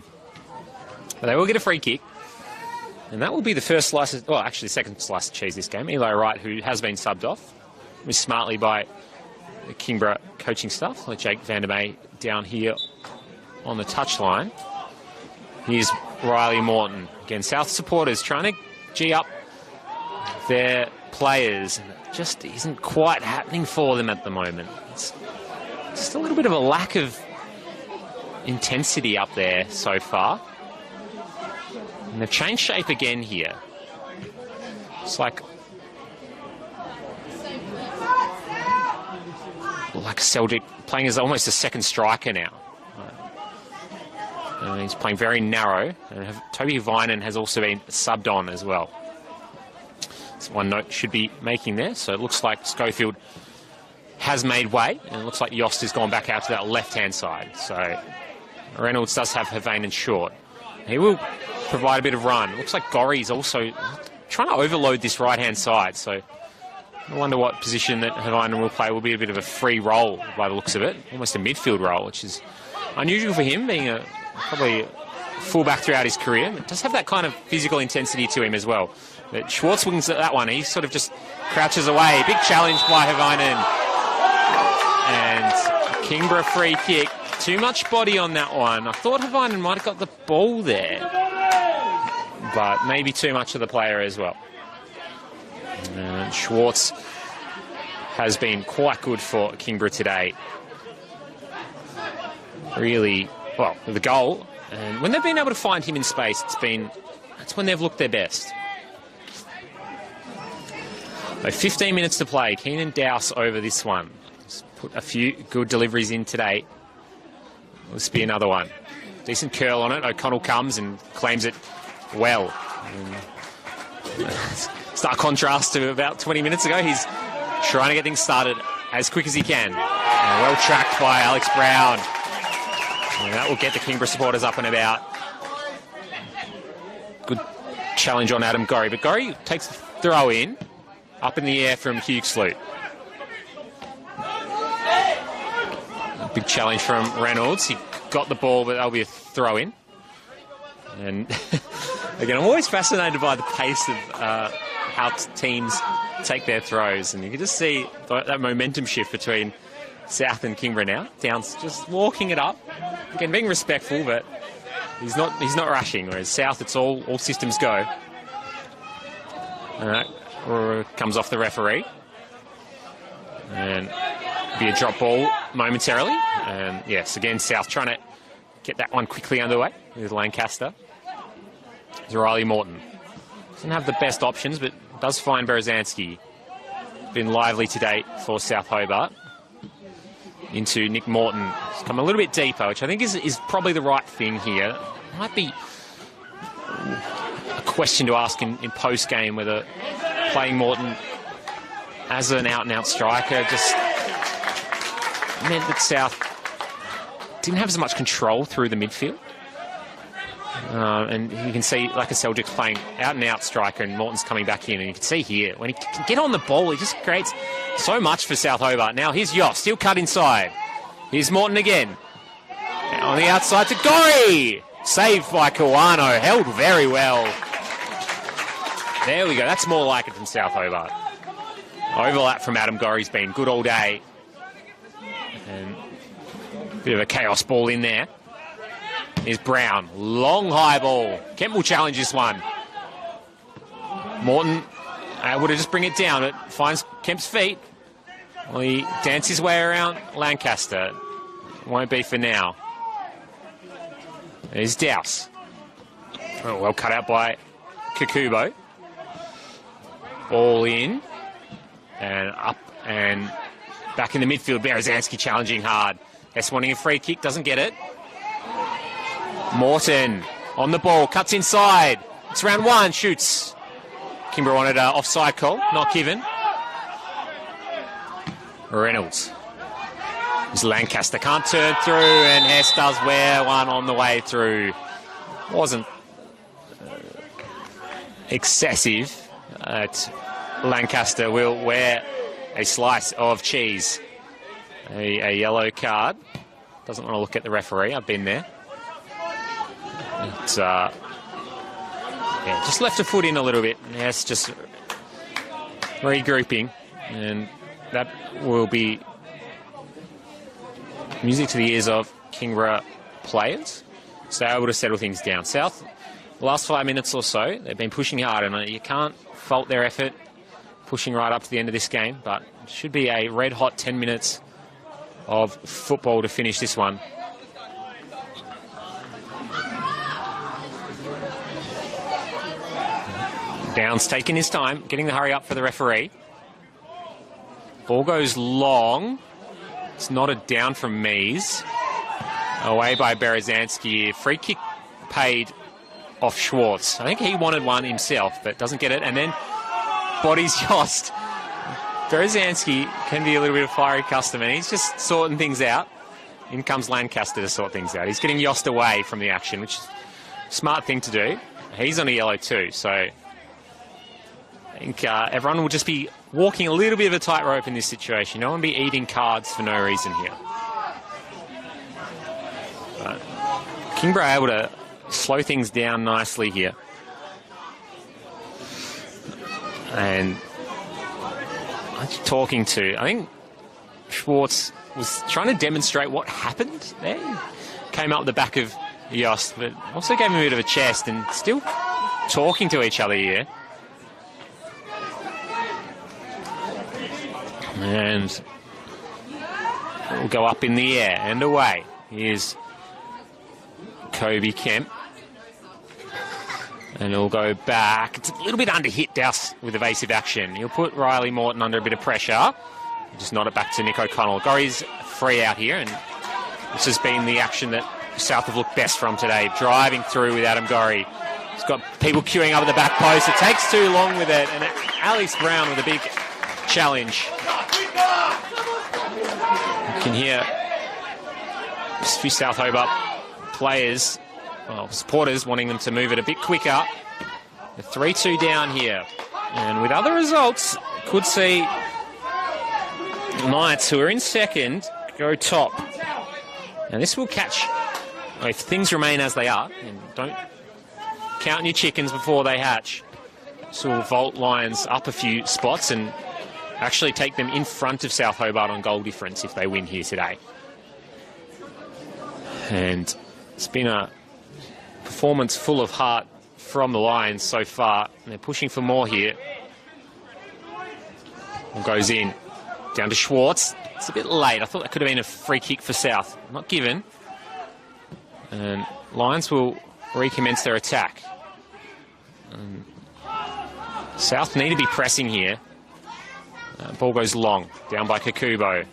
But they will get a free kick. And that will be the first slice of, actually the second slice of cheese this game. Eli Wright, who has been subbed off, was smartly by the Kingborough coaching staff, like Jake Van der May down here on the touchline. Here's Riley Morton. Again, South supporters trying to gee up their players, and it just isn't quite happening for them at the moment. It's just a little bit of a lack of intensity up there so far. And they've changed shape again here. It's like Celtic playing as almost a second striker now. He's playing very narrow, and Toby Vinen has also been subbed on as well. So one note should be making there. So it looks like Schofield has made way, and it looks like Yost has gone back out to that left-hand side. So Reynolds does have Havainen short. He will provide a bit of run. It looks like Gorry's also trying to overload this right-hand side. So I wonder what position that Havainen will play. Will be a bit of a free role by the looks of it. Almost a midfield role, which is unusual for him, being probably fullback throughout his career. It does have that kind of physical intensity to him as well. But Schwartz wins at that one. He sort of just crouches away. Big challenge by Havainen. And Kingborough free kick. Too much body on that one. I thought Havainen might have got the ball there, but maybe too much of the player as well. And Schwartz has been quite good for Kingborough today. Really, well, with the goal. And when they've been able to find him in space, that's when they've looked their best. So 15 minutes to play. Keenan Dowse over this one. Just put a few good deliveries in today. This will be another one. Decent curl on it. O'Connell comes and claims it well. Stark contrast to about 20 minutes ago. He's trying to get things started as quick as he can. And well tracked by Alex Brown. And that will get the Kingborough supporters up and about. Good challenge on Adam Gorry. But Gorry takes the throw in. Up in the air from Hugh Sloot. Big challenge from Reynolds. He got the ball, but that'll be a throw-in. And again, I'm always fascinated by the pace of how teams take their throws. And you can just see that momentum shift between South and Kingborough now. Downs just walking it up. Again, being respectful, but he's not rushing. Whereas South, it's all systems go. All right. Comes off the referee. And be a drop ball momentarily. And yes, again, South trying to get that one quickly underway with Lancaster. There's Riley Morton. Doesn't have the best options, but does find Berezanski. Been lively today for South Hobart. Into Nick Morton. He's come a little bit deeper, which I think is probably the right thing here. Might be a question to ask in post-game whether playing Morton as an out-and-out striker just meant that South didn't have as much control through the midfield. And you can see, like a Celtic's playing out-and-out striker and Morton's coming back in. And you can see here, when he can get on the ball, he just creates so much for South Hobart. Now here's Yost, he'll cut inside. Here's Morton again. Now on the outside to Gorry. Saved by Kawano, held very well. There we go, that's more like it from South Hobart. Overlap from Adam Gorry's been good all day. And a bit of a chaos ball in there. Here's Brown, long high ball. Kemp will challenge this one. Morton able to just bring it down. It finds Kemp's feet. Well, he dances his way around Lancaster. Won't be for now. There's Dowse. Oh, well cut out by Kakubo. Ball in. And up and back in the midfield. Berezanski challenging hard. Hess wanting a free kick, doesn't get it. Morton on the ball, cuts inside. It's round one, shoots. Kingborough wanted an offside call, not given. Reynolds. There's Lancaster, can't turn through, and Hess does wear one on the way through. Wasn't excessive. Lancaster will wear a slice of cheese. A yellow card. Doesn't want to look at the referee, I've been there. It's, just left a foot in a little bit. Yes, just regrouping. And that will be music to the ears of Kingborough players. So able to settle things down. South, the last 5 minutes or so, they've been pushing hard, and you can't fault their effort. pushing right up to the end of this game, but it should be a red-hot 10 minutes of football to finish this one. Downs taking his time, getting the hurry up for the referee. Ball goes long. It's knotted down from Mies. Away by Berezanski. Free kick paid off Schwartz. I think he wanted one himself, but doesn't get it. And then bodies Yost. Berezanski can be a little bit of fiery customer. He's just sorting things out. In comes Lancaster to sort things out. He's getting Yost away from the action, which is a smart thing to do. He's on a yellow too, so I think everyone will just be walking a little bit of a tightrope in this situation. No one will be eating cards for no reason here. But Kingborough able to slow things down nicely here. And I think Schwartz was trying to demonstrate what happened there. Came up the back of Yost, but also gave him a bit of a chest and still talking to each other here. And it will go up in the air and away. Here's Kobe Kemp. And it'll go back. It's a little bit under hit, Douse, with evasive action. He'll put Riley Morton under a bit of pressure. Just nod it back to Nick O'Connell. Gorry's free out here, and this has been the action that South have looked best from today. Driving through with Adam Gorry. He's got people queuing up at the back post. It takes too long with it, and Alice Brown with a big challenge. You can hear a few South Hobart players, supporters, wanting them to move it a bit quicker. The 3-2 down here. And with other results, could see Knights, who are in second, go top. And this will catch, if things remain as they are, and don't count your chickens before they hatch. This will vault Lions up a few spots and actually take them in front of South Hobart on goal difference if they win here today. And it's been a performance full of heart from the Lions so far. And they're pushing for more here. Ball goes in. Down to Schwartz. It's a bit late. I thought that could have been a free kick for South. Not given. And Lions will recommence their attack. South need to be pressing here. Ball goes long. Down by Kikubo.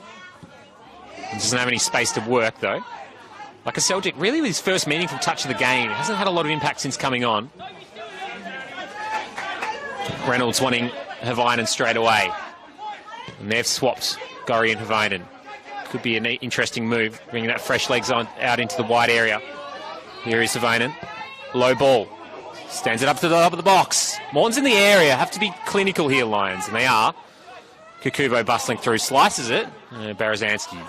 He doesn't have any space to work, though. Like a Celtic, really with his first meaningful touch of the game. He hasn't had a lot of impact since coming on. Reynolds wanting Havainen straight away. And they've swapped Gorry and Havainen. Could be an interesting move, bringing that fresh legs on out into the wide area. Here is Havainen. Low ball. Stands it up to the top of the box. Morton's in the area. Have to be clinical here, Lions. And they are. Kikubo bustling through. Slices it. Berezanski.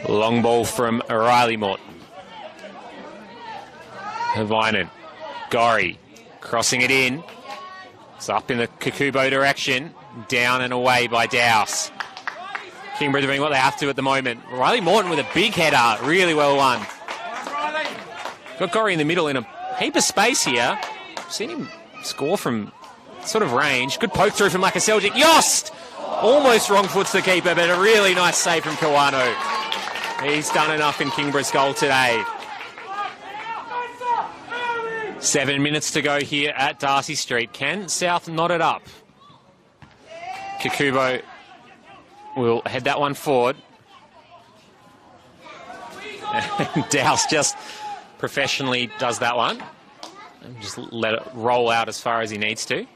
Long ball from Riley Morton. Havainen. Gorry. Crossing it in. It's up in the Kikubo direction. Down and away by Douse. Kingborough doing what they have to at the moment. Riley Morton with a big header. Really well won. Got Gorry in the middle in a heap of space here. Seen him score from sort of range. Good poke through from Lakaseljic. Yost! Almost wrong foots the keeper, but a really nice save from Kawano. He's done enough in Kingborough's goal today. 7 minutes to go here at Darcy Street. Can South knot it up? Kikubo will head that one forward. Douse just professionally does that one. And just let it roll out as far as he needs to.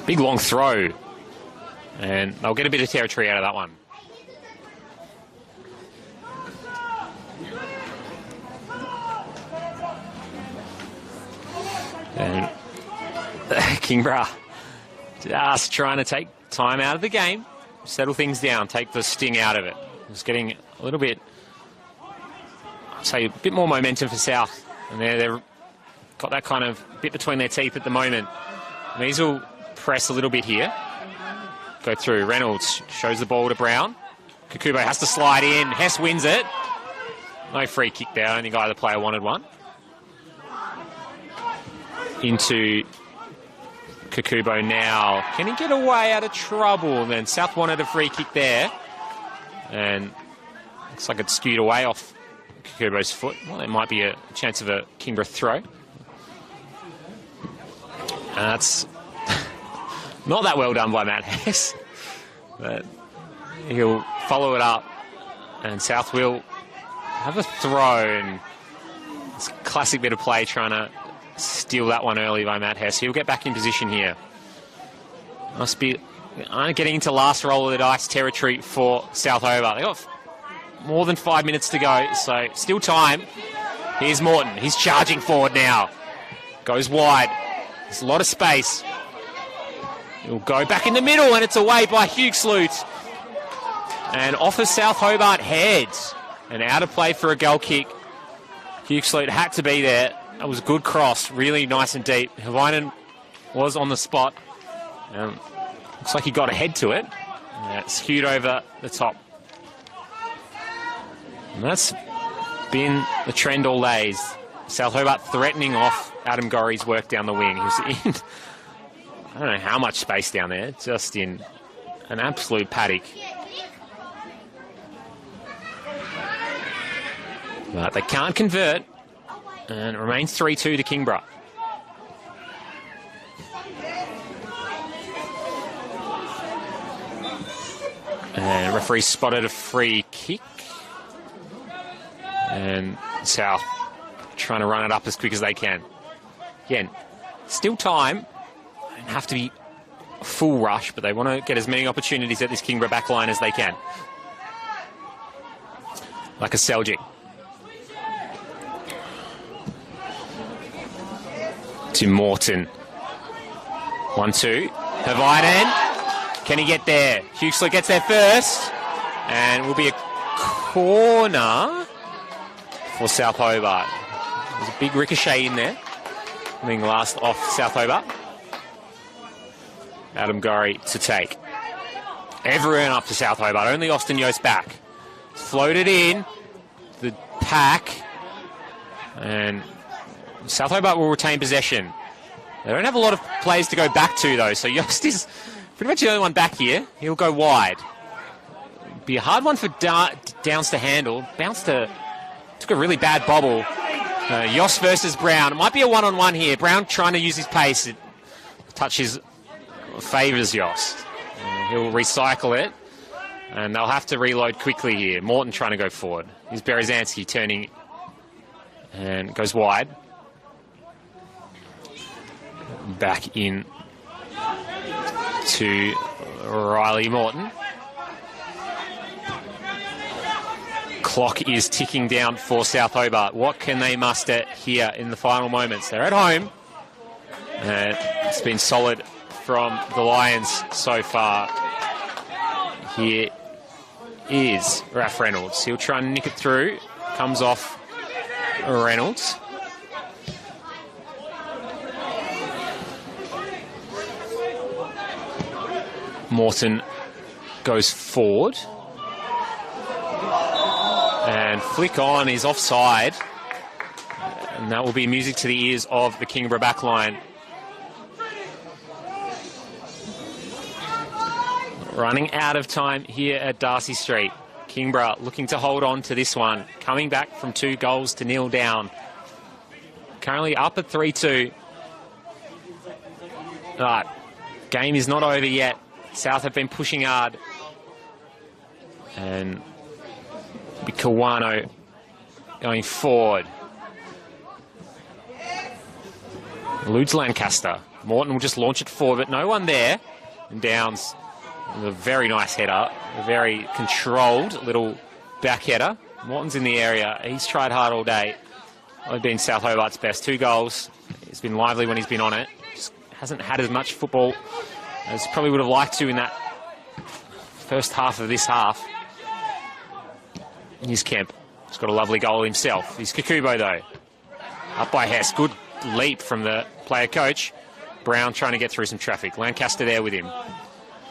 Big long throw. And they'll get a bit of territory out of that one. And Kingborough just trying to take time out of the game, settle things down, take the sting out of it. It's getting a little bit, I'd say, a bit more momentum for South. And they've got that kind of bit between their teeth at the moment. These will press a little bit here. Go through. Reynolds shows the ball to Brown. Kikubo has to slide in. Hess wins it. No free kick there. Only guy the player wanted one. into Kikubo now. Can he get away out of trouble? Then South wanted a free kick there. And looks like it skewed away off Kikubo's foot. Well, there might be a chance of a Kingborough throw. And that's not that well done by Matt Hess. But he'll follow it up. And South will have a throw. And it's a classic bit of play trying to steal that one early by Matt Hess. He'll get back in position here. Must be getting into last roll of the dice territory for South Hobart. They've got more than 5 minutes to go, so still time. Here's Morton. He's charging forward now. Goes wide. There's a lot of space. He'll go back in the middle, and it's away by Hughesloot. And off of South Hobart heads. And out of play for a goal kick. Hughesloot had to be there. That was a good cross, really nice and deep. Havainen was on the spot. Looks like he got ahead to it. Skewed over the top. And that's been the trend all days. South Hobart threatening off Adam Gorrie's work down the wing. He was in, I don't know how much space down there, just in an absolute paddock. But they can't convert, and it remains 3-2 to Kingborough. And referee spotted a free kick. And South trying to run it up as quick as they can. Again, still time. They don't have to be a full rush, but they want to get as many opportunities at this Kingborough back line as they can. Like a Selgic. To Morton. 1-2. Havainen. Can he get there? Hughesloot gets there first. And it will be a corner for South Hobart. There's a big ricochet in there. Being last off South Hobart. Adam Gorrie to take. Everyone up to South Hobart. Only Austin Yost back. Floated in. The pack. And South Hobart will retain possession. They don't have a lot of players to go back to, though. So Yost is pretty much the only one back here. He'll go wide. Be a hard one for Downs to handle. Took a really bad bobble. Yost versus Brown. It might be a one-on-one here. Brown trying to use his pace. It touches, favours Yost. He'll recycle it. And they'll have to reload quickly here. Morton trying to go forward. Here's Berezanski turning and goes wide. Back in to Riley Morton. Clock is ticking down for South Hobart. What can they muster here in the final moments? They're at home. It's been solid from the Lions so far. Here is Raph Reynolds. He'll try and nick it through. Comes off Reynolds. Morton goes forward. And flick on is offside. And that will be music to the ears of the Kingborough backline. Running out of time here at Darcy Street. Kingborough looking to hold on to this one. Coming back from 2 goals to 0 down. Currently up at 3-2. But game is not over yet. South have been pushing hard. And Kawano going forward. Eludes Lancaster. Morton will just launch it forward, but no one there. And Downs with a very nice header. A very controlled little back header. Morton's in the area. He's tried hard all day. I've been South Hobart's best. 2 goals. He's been lively when he's been on it. Just hasn't had as much football as probably would have liked to in that first half of this half. Here's Kemp. He's got a lovely goal himself. He's Kikubo, though. Up by Hess. Good leap from the player coach. Brown trying to get through some traffic. Lancaster there with him.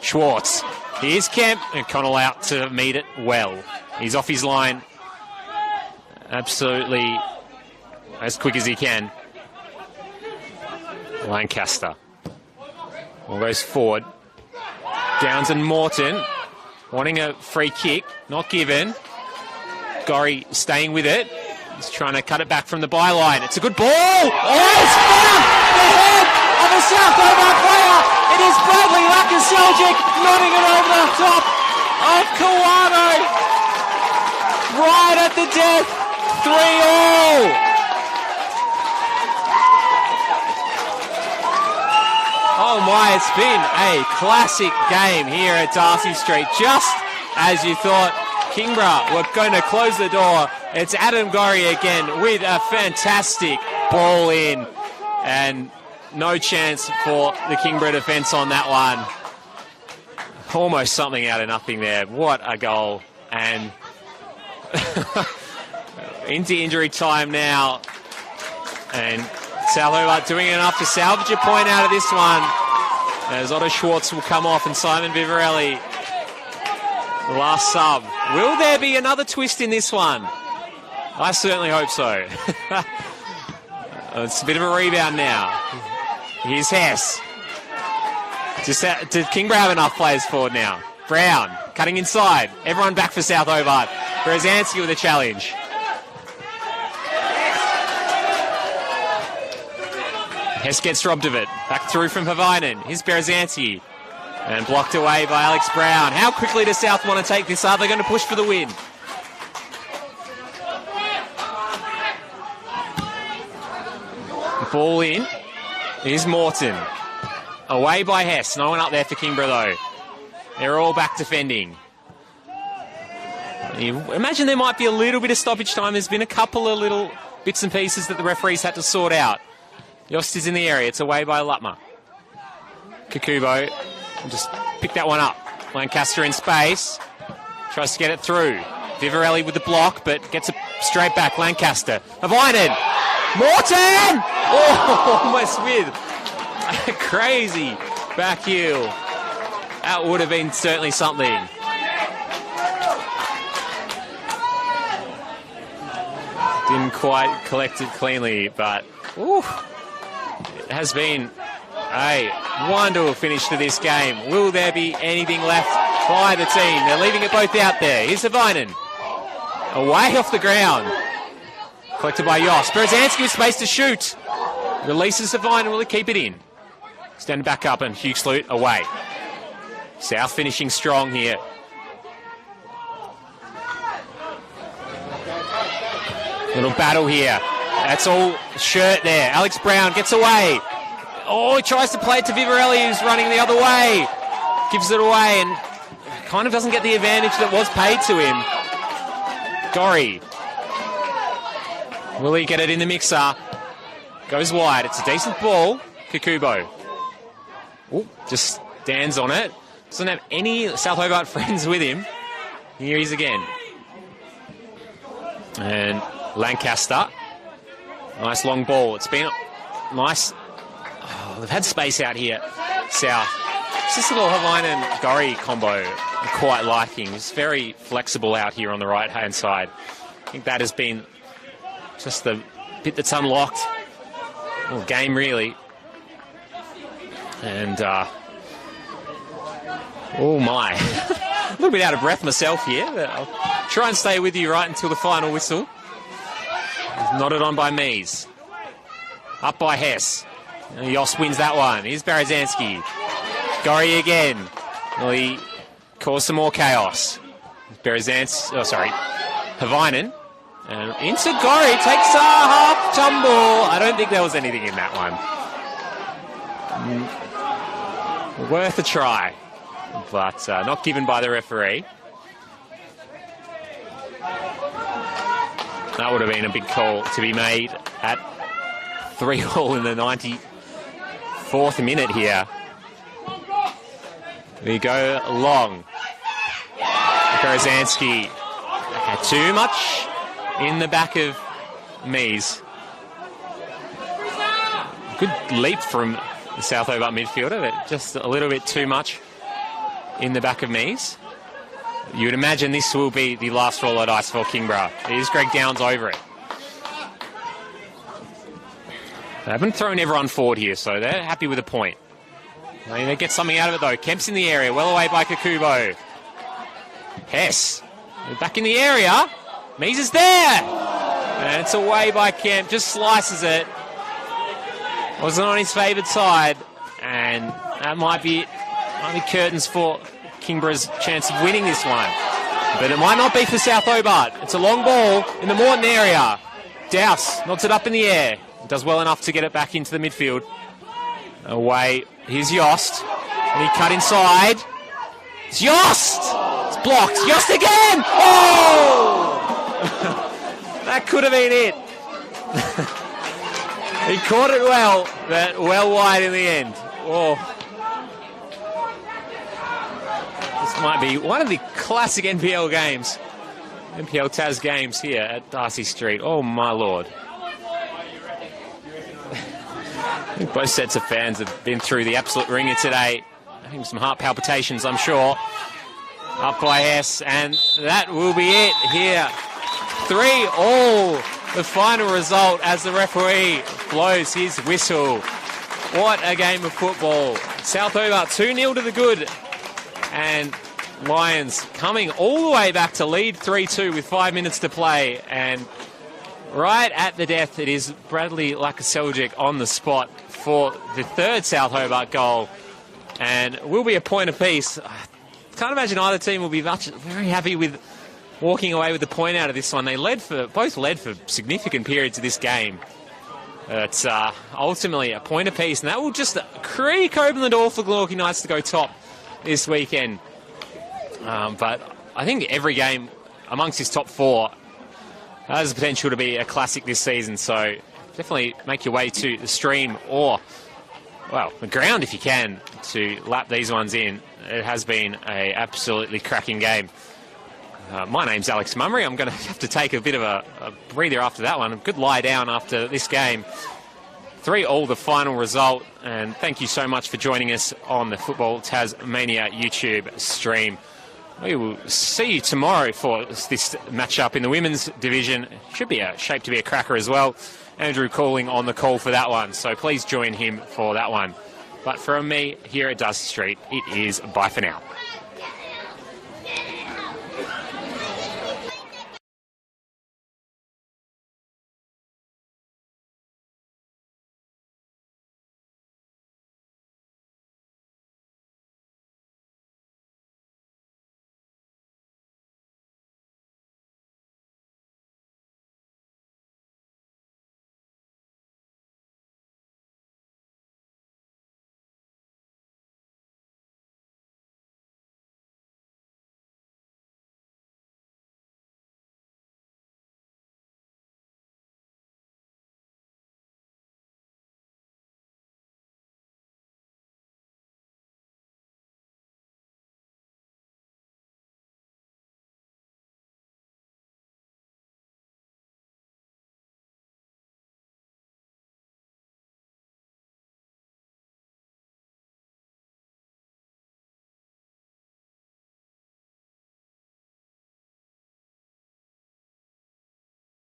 Schwartz. Here's Kemp. And Connell out to meet it well. He's off his line absolutely as quick as he can. Lancaster. Ball goes forward. Downs and Morton wanting a free kick. Not given. Gorry staying with it. He's trying to cut it back from the byline. It's a good ball. Oh, it's found! The head of a South Hobart player. It is Bradley Lakaseljic nodding it over the top of Kawano. Right at the death. 3-all. Oh my, it's been a classic game here at Darcy Street. Just as you thought Kingborough were going to close the door, it's Adam Gorry again with a fantastic ball in. And no chance for the Kingborough defence on that one. Almost something out of nothing there. What a goal. And into injury time now. And South Hobart doing enough to salvage a point out of this one. As Otto Schwartz will come off and Simon Vivarelli, the last sub. Will there be another twist in this one? I certainly hope so. It's a bit of a rebound now. Here's Hess. Did Kingborough have enough players forward now? Brown cutting inside. Everyone back for South Hobart. Brzezinski with a challenge. Hess gets robbed of it. Back through from Havainen. Here's Berezanski. And blocked away by Alex Brown. How quickly does South want to take this up? They're going to push for the win. Ball in. Here's Morton. Away by Hess. No one up there for Kingborough though. They're all back defending. You imagine there might be a little bit of stoppage time. There's been a couple of little bits and pieces that the referees had to sort out. Yost is in the area. It's away by Lutmer. Kakubo just pick that one up. Lancaster in space. Tries to get it through. Vivarelli with the block, but gets it straight back. Lancaster. Havainen. Morton! Oh, almost with a crazy back heel. That would have been certainly something. Didn't quite collect it cleanly, but it has been a wonderful finish to this game. Will there be anything left by the team? They're leaving it both out there. Here's Havainen. Away off the ground. Collected by Yost. Berezanski with space to shoot. Releases Havainen. Will he keep it in? Standing back up and Hugh Sloot away. South finishing strong here. Little battle here. That's all shirt there. Alex Brown gets away. Oh, he tries to play it to Vivarelli, who's running the other way. Gives it away and kind of doesn't get the advantage that was paid to him. Gorry. Will he get it in the mixer? Goes wide. It's a decent ball. Kakubo. Ooh, just stands on it. Doesn't have any South Hobart friends with him. Here he is again. And Lancaster. Nice long ball. It's been nice. Oh, they've had space out here, South. It's this little Havainen Gorry combo I'm quite liking. It's very flexible out here on the right-hand side. I think that has been just the bit that's unlocked. Well, game, really. And, oh my. A little bit out of breath myself here, but I'll try and stay with you right until the final whistle. Nodded on by Mees. Up by Hess. And Yost wins that one. Here's Berezanski. Gorry again. Well, he caused some more chaos. Havainen. And into Gorry. Takes a half tumble. I don't think there was anything in that one. Worth a try. But not given by the referee. That would have been a big call to be made at 3-all in the 94th minute here. We go long. Berezanski had too much in the back of Mees. Good leap from the South Hobart midfielder, but just a little bit too much in the back of Mees. You would imagine this will be the last roll of dice for Kingborough. It is Greg Downs over it. They haven't thrown everyone forward here, so they're happy with a point. They get something out of it, though. Kemp's in the area, well away by Kakubo. Hess, back in the area. Mees is there. And it's away by Kemp, just slices it. Wasn't on his favoured side. And that might be curtains for Kingborough's chance of winning this one. But it might not be for South Hobart. It's a long ball in the Morton area. Douse knocks it up in the air. Does well enough to get it back into the midfield. Away, here's Yost. And he cut inside. It's Yost! It's blocked. Yost again! Oh! That could have been it. He caught it well, but well wide in the end. Oh. This might be one of the classic NPL games. NPL Taz games here at Darcy Street. Oh, my Lord. I think both sets of fans have been through the absolute ringer today. I think some heart palpitations, I'm sure. Up by Hess, and that will be it here. 3-3, the final result as the referee blows his whistle. What a game of football. South Hobart 2-0 to the good. And Lions coming all the way back to lead 3-2 with 5 minutes to play. And right at the death, it is Bradley Lakaseljic on the spot for the third South Hobart goal. And will be a point apiece. I can't imagine either team will be very happy with walking away with the point out of this one. They both led for significant periods of this game. It's ultimately a point apiece, and that will just creak open the door for Glenorchy Knights to go top this weekend. But I think every game amongst this top four has the potential to be a classic this season, so definitely make your way to the stream or, well, the ground if you can, to lap these ones in. It has been an absolutely cracking game. My name's Alex Mummery. I'm going to have to take a bit of a breather after that one. A good lie down after this game. 3-3 the final result. And thank you so much for joining us on the Football Tasmania YouTube stream. We will see you tomorrow for this matchup in the women's division. Should be shaped to be a cracker as well. Andrew Calling on the call for that one, so please join him for that one. But from me here at Darcy Street, it is bye for now.